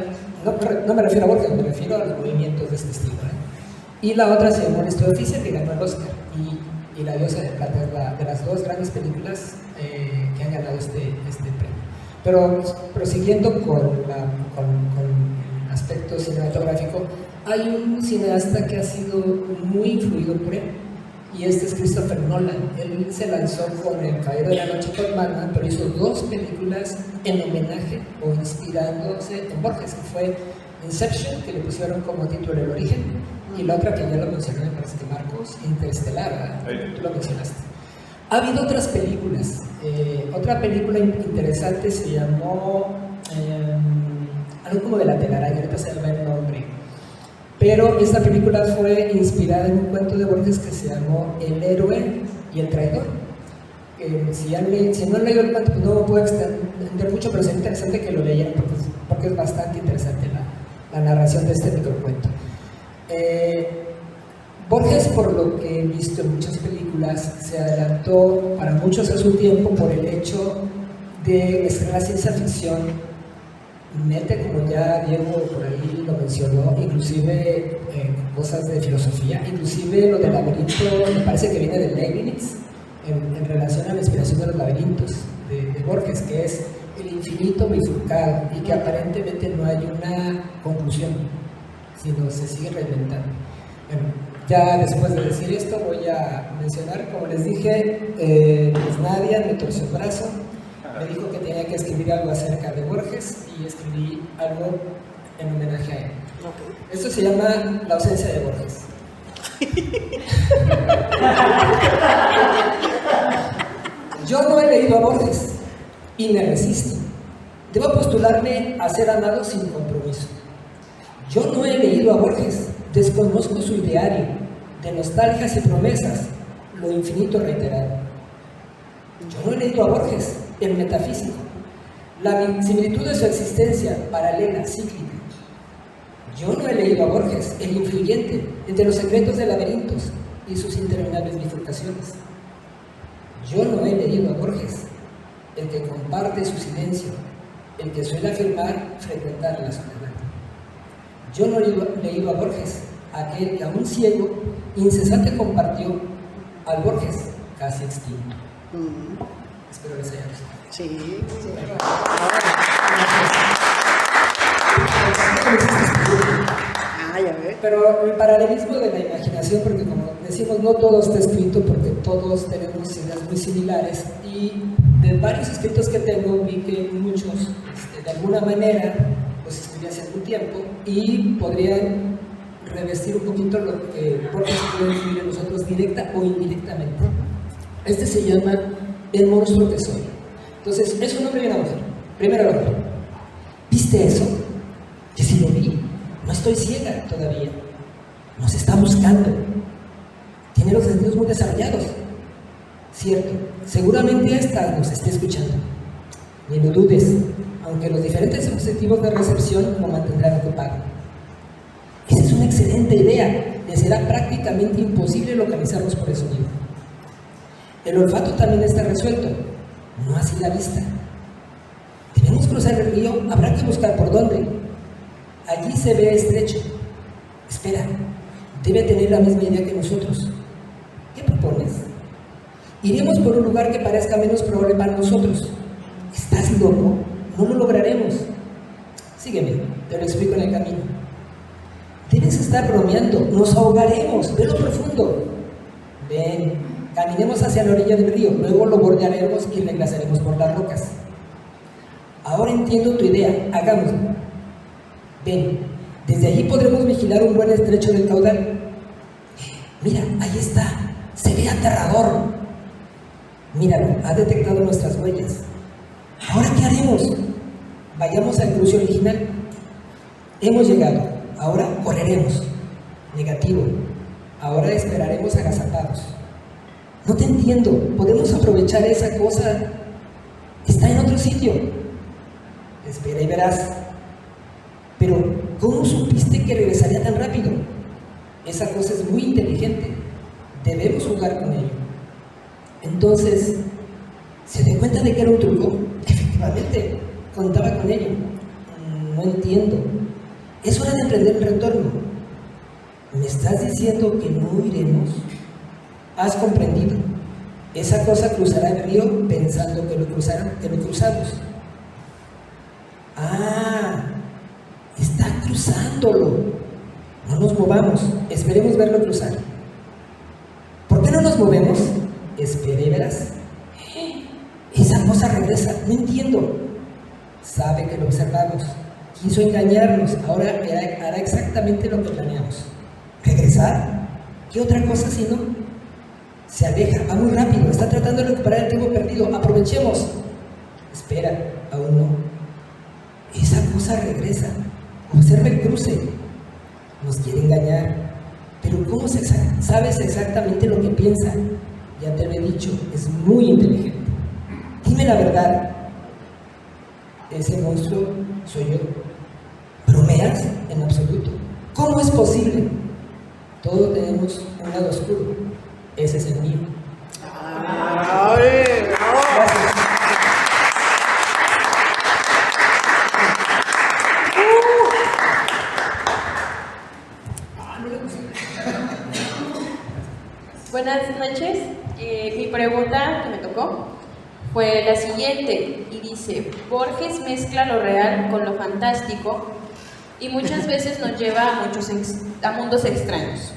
no me refiero a Borges, me refiero a los movimientos de este estilo, ¿eh? Y la otra se llamó La Historia Oficial, que ganó el Oscar, y y La diosa de plata es de las dos grandes películas que han ganado este premio. Pero prosiguiendo con el aspecto cinematográfico, hay un cineasta que ha sido muy influido por él, y este es Christopher Nolan. Él se lanzó con El Caballero de la Noche con Batman, pero hizo dos películas en homenaje o inspirándose en Borges, que fue Inception, que le pusieron como título El Origen, y la otra que ya lo mencioné, me parece que Marcos, Interestelar, ¿verdad? Tú lo mencionaste. Ha habido otras películas. Otra película interesante se llamó algo como de la telaraña, ahorita se llama el nombre. Pero esta película fue inspirada en un cuento de Borges que se llamó El héroe y el traidor. Si no han leído el cuento, pues no me puedo extender mucho, pero sería interesante que lo leyeran porque es bastante interesante la narración de este microcuento. Borges, por lo que he visto en muchas películas, se adelantó para muchos a su tiempo por el hecho de escribir la ciencia ficción. Mete, como ya Diego por ahí lo mencionó, inclusive cosas de filosofía, inclusive lo del laberinto, me parece que viene de Leibniz, en relación a la inspiración de los laberintos de Borges, que es el infinito bifurcado y que aparentemente no hay una conclusión, sino se sigue reinventando. Bueno, ya después de decir esto voy a mencionar, como les dije, pues Nadia me torció el brazo, me dijo que tenía que escribir algo acerca de Borges y escribí algo en homenaje a él. Esto se llama La ausencia de Borges. Yo no he leído a Borges y me resisto. Debo postularme a ser amado sin compromiso. Yo no he leído a Borges, desconozco su ideario de nostalgias y promesas, lo infinito reiterado. Yo no he leído a Borges, el metafísico, la similitud de su existencia paralela, cíclica. Yo no he leído a Borges, el influyente, entre los secretos de laberintos y sus interminables bifurcaciones. Yo no he leído a Borges, el que comparte su silencio, el que suele afirmar frecuentar la soledad. Yo no he leído a Borges, aquel que aún ciego, incesante compartió al Borges casi extinto. Espero les haya gustado. Sí. Pero el paralelismo de la imaginación, porque como decimos, no todo está escrito porque todos tenemos ideas muy similares, y de varios escritos que tengo vi que muchos de alguna manera los escribí hace algún tiempo y podrían revestir un poquito lo que Borges puede escribir en nosotros directa o indirectamente. Este se llama El monstruo que soy. Entonces, es un hombre y una mujer. Primero lo otro. ¿Viste eso? Que sí lo vi. No estoy ciega todavía. Nos está buscando. Tiene los sentidos muy desarrollados. Cierto, seguramente esta nos esté escuchando. Ni lo dudes, aunque los diferentes objetivos de recepción lo mantendrán ocupado. Esa es una excelente idea. Le será prácticamente imposible localizarnos por el sonido. El olfato también está resuelto, no así la vista. Debemos cruzar el río, habrá que buscar por dónde. Allí se ve estrecho. Espera, debe tener la misma idea que nosotros. ¿Qué propones? Iremos por un lugar que parezca menos probable para nosotros. ¿Estás loco? No lo lograremos. Sígueme, te lo explico en el camino. Debes estar bromeando, nos ahogaremos, ve lo profundo. Ven, caminemos hacia la orilla del río, luego lo bordearemos y regresaremos por las rocas. Ahora entiendo tu idea, hagámoslo. Ven, desde allí podremos vigilar un buen estrecho del caudal. Mira, ahí está, se ve aterrador. Míralo, ha detectado nuestras huellas. ¿Ahora qué haremos? Vayamos al cruce original. Hemos llegado, ahora correremos. Negativo, ahora esperaremos agazapados. No te entiendo, podemos aprovechar esa cosa. Está en otro sitio. Espera y verás. Pero, ¿cómo supiste que regresaría tan rápido? Esa cosa es muy inteligente. Debemos jugar con ello. Entonces, ¿se dio cuenta de que era un truco? Efectivamente, contaba con ello. No entiendo. Es hora de emprender el retorno. ¿Me estás diciendo que no iremos? has comprendido. Esa cosa cruzará el río pensando que lo cruzamos. Ah, está cruzándolo. No nos movamos, esperemos verlo cruzar. ¿Por qué no nos movemos? Espera y verás. Esa cosa regresa, no entiendo. Sabe que lo observamos. Quiso engañarnos, ahora hará exactamente lo que planeamos. ¿Regresar? ¿Qué otra cosa si no? Se aleja, va muy rápido, está tratando de recuperar el tiempo perdido. Aprovechemos. Espera, aún no. Esa cosa regresa. Observa el cruce. Nos quiere engañar. Pero ¿cómo sabes exactamente lo que piensa? Ya te lo he dicho, es muy inteligente. Dime la verdad. Ese monstruo soy yo. ¿Bromeas? En absoluto. ¿Cómo es posible? Todos tenemos un lado oscuro. Ese es el mío. Gracias. Buenas noches. Mi pregunta que me tocó fue la siguiente y dice: Borges mezcla lo real con lo fantástico y muchas veces nos lleva a mundos extraños.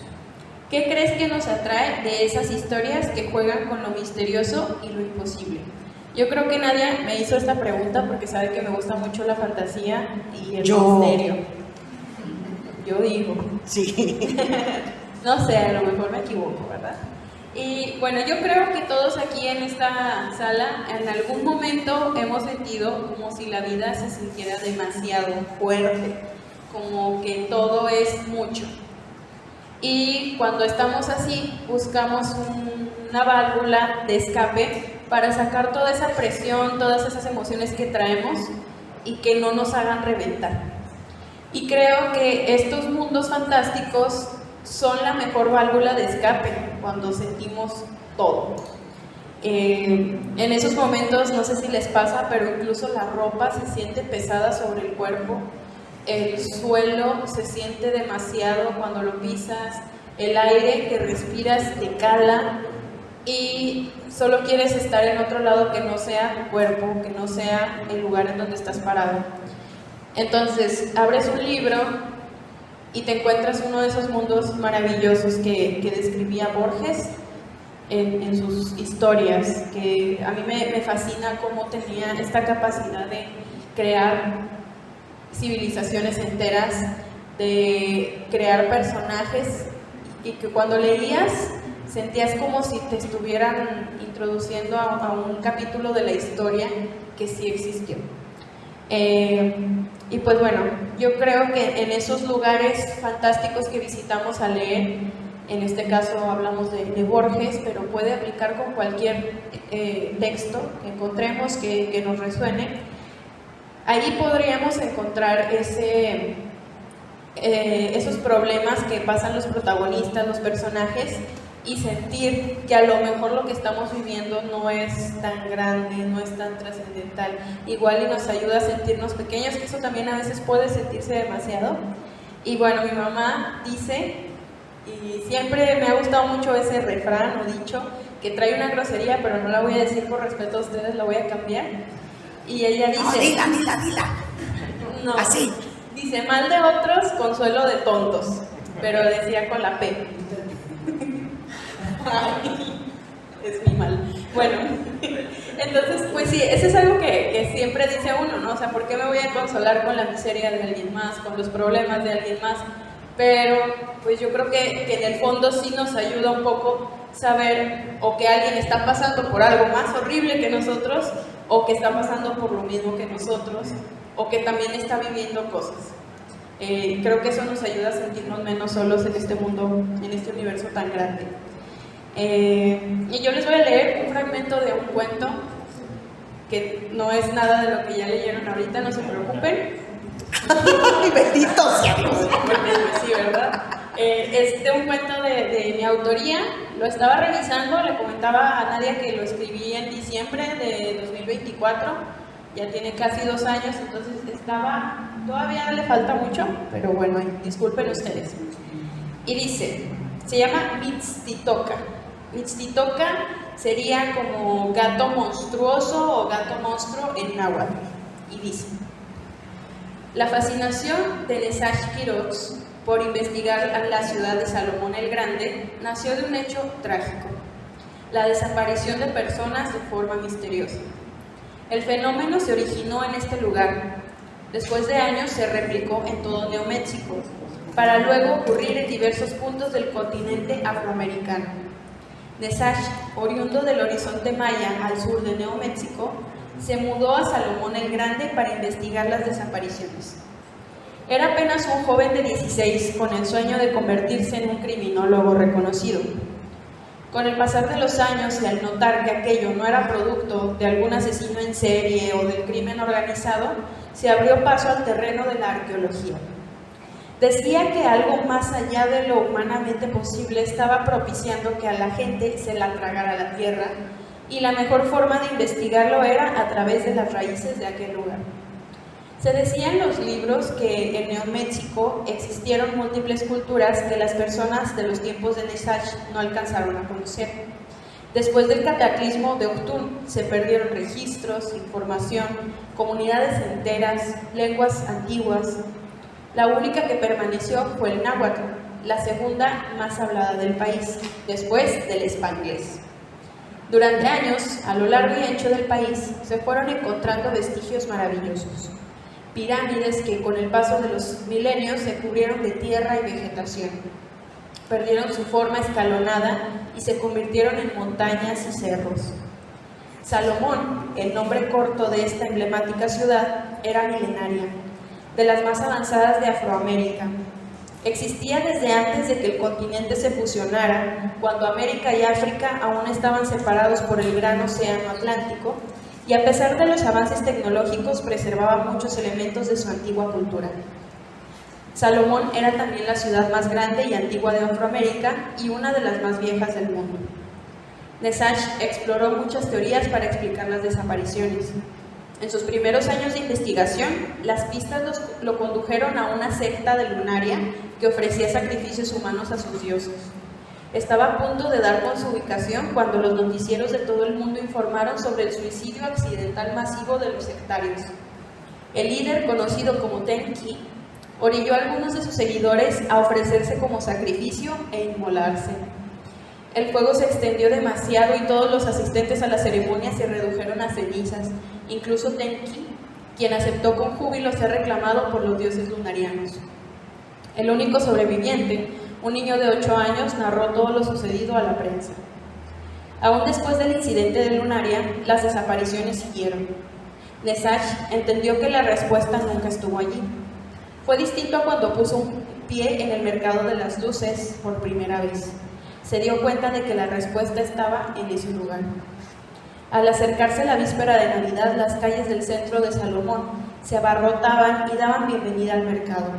¿Qué crees que nos atrae de esas historias que juegan con lo misterioso y lo imposible? Yo creo que Nadia me hizo esta pregunta porque sabe que me gusta mucho la fantasía y el misterio. Yo digo. Sí. No sé, a lo mejor me equivoco, ¿verdad? Y bueno, yo creo que todos aquí en esta sala en algún momento hemos sentido como si la vida se sintiera demasiado fuerte, como que todo es mucho. Y cuando estamos así, buscamos una válvula de escape para sacar toda esa presión, todas esas emociones que traemos y que no nos hagan reventar. Y creo que estos mundos fantásticos son la mejor válvula de escape cuando sentimos todo. En esos momentos, no sé si les pasa, pero incluso la ropa se siente pesada sobre el cuerpo, el suelo se siente demasiado cuando lo pisas, el aire que respiras te cala y solo quieres estar en otro lado que no sea tu cuerpo, que no sea el lugar en donde estás parado. Entonces, abres un libro y te encuentras uno de esos mundos maravillosos que describía Borges en sus historias, que a mí me fascina cómo tenía esta capacidad de crear civilizaciones enteras, de crear personajes y que cuando leías sentías como si te estuvieran introduciendo a un capítulo de la historia que sí existió. Y pues bueno, yo creo que en esos lugares fantásticos que visitamos a leer, en este caso hablamos de Borges, pero puede aplicar con cualquier texto que encontremos que nos resuene. Allí podríamos encontrar esos problemas que pasan los protagonistas, los personajes, y sentir que a lo mejor lo que estamos viviendo no es tan grande, no es tan trascendental. Igual y nos ayuda a sentirnos pequeños, que eso también a veces puede sentirse demasiado. Y bueno, mi mamá dice, y siempre me ha gustado mucho ese refrán o dicho, que trae una grosería, pero no la voy a decir por respeto a ustedes, la voy a cambiar. Y ella dice... No, dila. No, así. Dice, mal de otros, consuelo de tontos, pero decía con la P. Es mi mal. Bueno, entonces, pues sí, eso es algo que siempre dice uno, ¿no? O sea, ¿por qué me voy a consolar con la miseria de alguien más, con los problemas de alguien más? Pero, pues yo creo que en el fondo sí nos ayuda un poco saber o que alguien está pasando por algo más horrible que nosotros, o que está pasando por lo mismo que nosotros, o que también está viviendo cosas. Creo que eso nos ayuda a sentirnos menos solos en este mundo, en este universo tan grande. Y yo les voy a leer un fragmento de un cuento que no es nada de lo que ya leyeron ahorita, no se preocupen. ¡Ay, bendito sea Dios! Sí, ¿verdad? Es de un cuento de mi autoría, lo estaba revisando, le comentaba a Nadia que lo escribí en diciembre de 2024, ya tiene casi 2 años, entonces todavía le falta mucho, pero bueno, disculpen ustedes. Y dice, se llama Mixtitoca. Mixtitoca sería como gato monstruoso o gato monstruo en náhuatl, y dice: la fascinación de Nesach Quiroz por investigar a la ciudad de Salomón el Grande nació de un hecho trágico: la desaparición de personas de forma misteriosa. El fenómeno se originó en este lugar. Después de años se replicó en todo Nuevo México, para luego ocurrir en diversos puntos del continente afroamericano. Nesach, oriundo del horizonte maya al sur de Nuevo México, se mudó a Salomón el Grande para investigar las desapariciones. Era apenas un joven de 16 con el sueño de convertirse en un criminólogo reconocido. Con el pasar de los años y al notar que aquello no era producto de algún asesino en serie o del crimen organizado, se abrió paso al terreno de la arqueología. Decía que algo más allá de lo humanamente posible estaba propiciando que a la gente se la tragara la tierra, y la mejor forma de investigarlo era a través de las raíces de aquel lugar. Se decía en los libros que en Nuevo México existieron múltiples culturas que las personas de los tiempos de Nesach no alcanzaron a conocer. Después del cataclismo de Octún se perdieron registros, información, comunidades enteras, lenguas antiguas. La única que permaneció fue el náhuatl, la segunda más hablada del país, después del españolés. Durante años, a lo largo y ancho del país, se fueron encontrando vestigios maravillosos. Pirámides que con el paso de los milenios se cubrieron de tierra y vegetación. Perdieron su forma escalonada y se convirtieron en montañas y cerros. Salomón, el nombre corto de esta emblemática ciudad, era milenaria, de las más avanzadas de Afroamérica. Existía desde antes de que el continente se fusionara, cuando América y África aún estaban separados por el gran océano Atlántico, y a pesar de los avances tecnológicos preservaba muchos elementos de su antigua cultura. Salomón era también la ciudad más grande y antigua de Afroamérica y una de las más viejas del mundo. Nesach exploró muchas teorías para explicar las desapariciones. En sus primeros años de investigación, las pistas lo condujeron a una secta de lunaria que ofrecía sacrificios humanos a sus dioses. Estaba a punto de dar con su ubicación cuando los noticieros de todo el mundo informaron sobre el suicidio accidental masivo de los sectarios. El líder, conocido como Tenki, orilló a algunos de sus seguidores a ofrecerse como sacrificio e inmolarse. El fuego se extendió demasiado y todos los asistentes a la ceremonia se redujeron a cenizas, incluso Tenki, quien aceptó con júbilo ser reclamado por los dioses lunarianos. El único sobreviviente, un niño de 8 años, narró todo lo sucedido a la prensa. Aún después del incidente de Lunaria, las desapariciones siguieron. Nesach entendió que la respuesta nunca estuvo allí. Fue distinto a cuando puso un pie en el mercado de las luces por primera vez. Se dio cuenta de que la respuesta estaba en ese lugar. Al acercarse la víspera de Navidad, las calles del centro de Salomón se abarrotaban y daban bienvenida al mercado.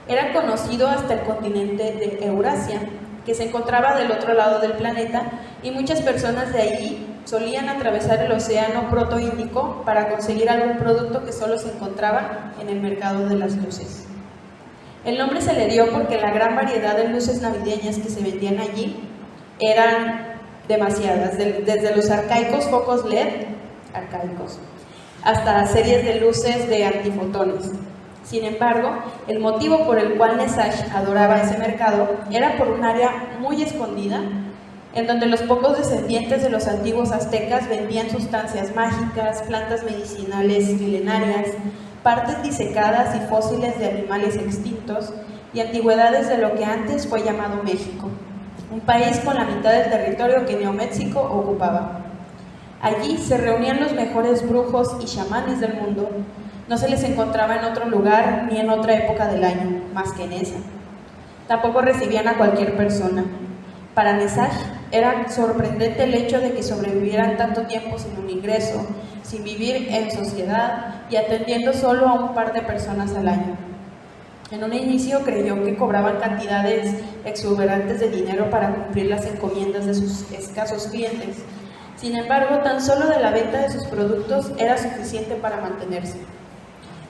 Era conocido hasta el continente de Eurasia, que se encontraba del otro lado del planeta, y muchas personas de allí solían atravesar el océano protoíndico para conseguir algún producto que solo se encontraba en el mercado de las luces. El nombre se le dio porque la gran variedad de luces navideñas que se vendían allí eran demasiadas, desde los arcaicos focos LED, arcaicos, hasta series de luces de antifotones. Sin embargo, el motivo por el cual Nesach adoraba ese mercado era por un área muy escondida, en donde los pocos descendientes de los antiguos aztecas vendían sustancias mágicas, plantas medicinales milenarias, partes disecadas y fósiles de animales extintos y antigüedades de lo que antes fue llamado México, un país con la mitad del territorio que Nuevo México ocupaba. Allí se reunían los mejores brujos y chamanes del mundo. No se les encontraba en otro lugar ni en otra época del año, más que en esa. Tampoco recibían a cualquier persona. Para Nesach era sorprendente el hecho de que sobrevivieran tanto tiempo sin un ingreso, sin vivir en sociedad y atendiendo solo a un par de personas al año. En un inicio creyó que cobraban cantidades exuberantes de dinero para cumplir las encomiendas de sus escasos clientes. Sin embargo, tan solo de la venta de sus productos era suficiente para mantenerse.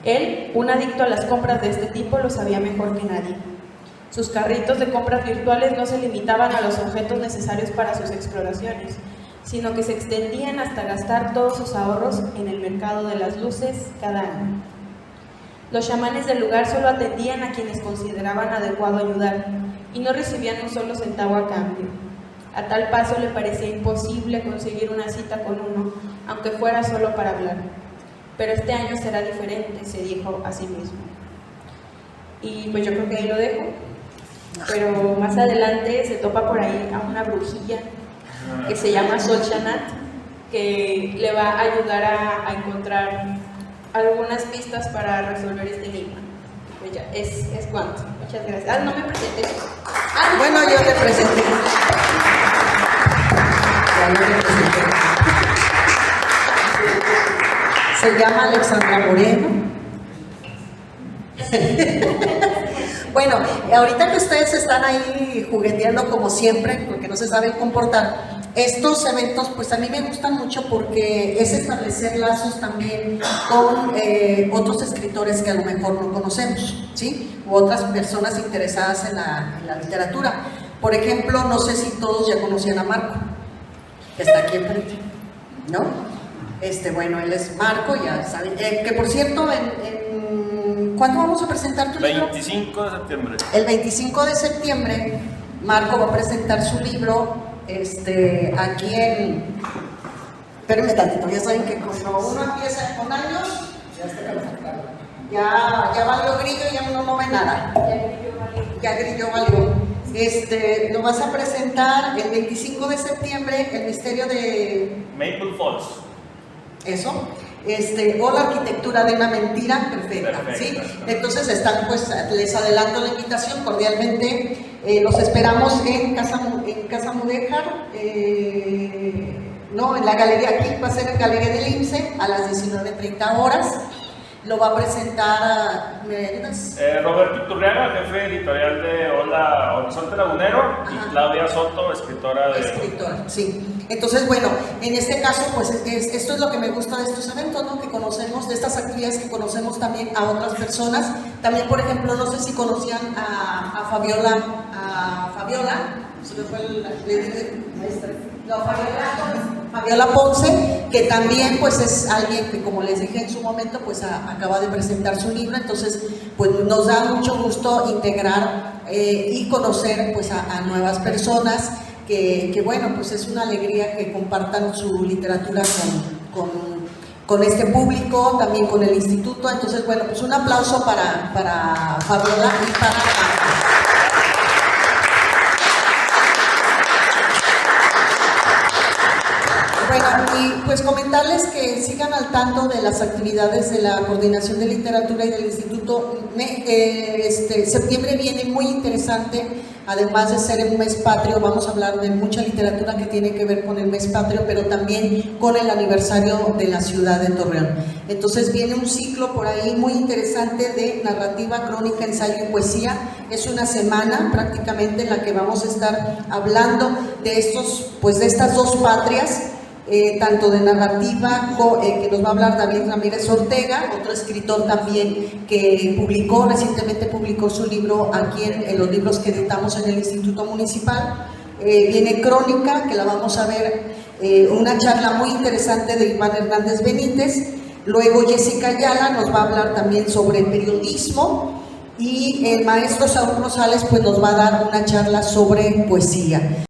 Él, un adicto a las compras de este tipo, lo sabía mejor que nadie. Sus carritos de compras virtuales no se limitaban a los objetos necesarios para sus exploraciones, sino que se extendían hasta gastar todos sus ahorros en el mercado de las luces cada año. Los chamanes del lugar solo atendían a quienes consideraban adecuado ayudar y no recibían un solo centavo a cambio. A tal paso le parecía imposible conseguir una cita con uno, aunque fuera solo para hablar. Pero este año será diferente, se dijo a sí mismo. Y pues yo creo que ahí lo dejo. Pero más adelante se topa por ahí a una brujilla que se llama Solchanat, que le va a ayudar a encontrar algunas pistas para resolver este enigma. Pues ya, es cuanto. Muchas gracias. No me presenté. Bueno, yo te presenté. Ya yo te presenté. Se llama Alexandra Moreno. Bueno, ahorita que ustedes están ahí jugueteando como siempre, porque no se saben comportar, estos eventos pues a mí me gustan mucho porque es establecer lazos también con otros escritores que a lo mejor no conocemos, ¿sí? U otras personas interesadas en la literatura. Por ejemplo, no sé si todos ya conocían a Marco, que está aquí enfrente, ¿no? Bueno, él es Marco, ya saben, que por cierto, ¿cuándo vamos a presentar tu libro? 25 de septiembre. El 25 de septiembre, Marco va a presentar su libro aquí en... Espérenme tantito, ya saben que cuando uno empieza con años, ya valió grillo, ya uno no ve nada. Ya grillo valió. Lo vas a presentar el 25 de septiembre, El misterio de... Maple Falls. Eso. O la arquitectura de una mentira perfecta, ¿sí? Entonces están, pues, les adelanto la invitación cordialmente, los esperamos en Casa Mudéjar, no, en la galería, aquí va a ser en Galería del IMSSE a las 19:30 horas. Lo va a presentar, ¿me ayudas? Roberto Iturriaga, jefe editorial de Hola Horizonte Lagunero. Ajá. Y Claudia Soto, escritora de... Escritora, sí. Entonces, bueno, en este caso, pues esto es lo que me gusta de estos eventos, ¿no? Que conocemos, de estas actividades que conocemos también a otras personas. También, por ejemplo, no sé si conocían a Fabiola, se me fue Fabiola Ponce, que también pues es alguien que, como les dije en su momento, pues acaba de presentar su libro. Entonces pues nos da mucho gusto integrar y conocer pues a nuevas personas que bueno, pues es una alegría que compartan su literatura con este público, también con el instituto. Entonces bueno, pues un aplauso para Fabiola y para Bueno, y pues comentarles que sigan al tanto de las actividades de la Coordinación de Literatura y del Instituto. Septiembre viene muy interesante, además de ser un mes patrio, vamos a hablar de mucha literatura que tiene que ver con el mes patrio, pero también con el aniversario de la ciudad de Torreón. Entonces viene un ciclo por ahí muy interesante de narrativa, crónica, ensayo y poesía. Es una semana prácticamente en la que vamos a estar hablando de estas dos patrias. Tanto de narrativa, que nos va a hablar David Ramírez Ortega, otro escritor también que recientemente publicó su libro aquí en los libros que editamos en el Instituto Municipal. Viene crónica, que la vamos a ver, una charla muy interesante de Iván Hernández Benítez. Luego Jessica Ayala nos va a hablar también sobre periodismo, y el maestro Saúl Rosales pues nos va a dar una charla sobre poesía.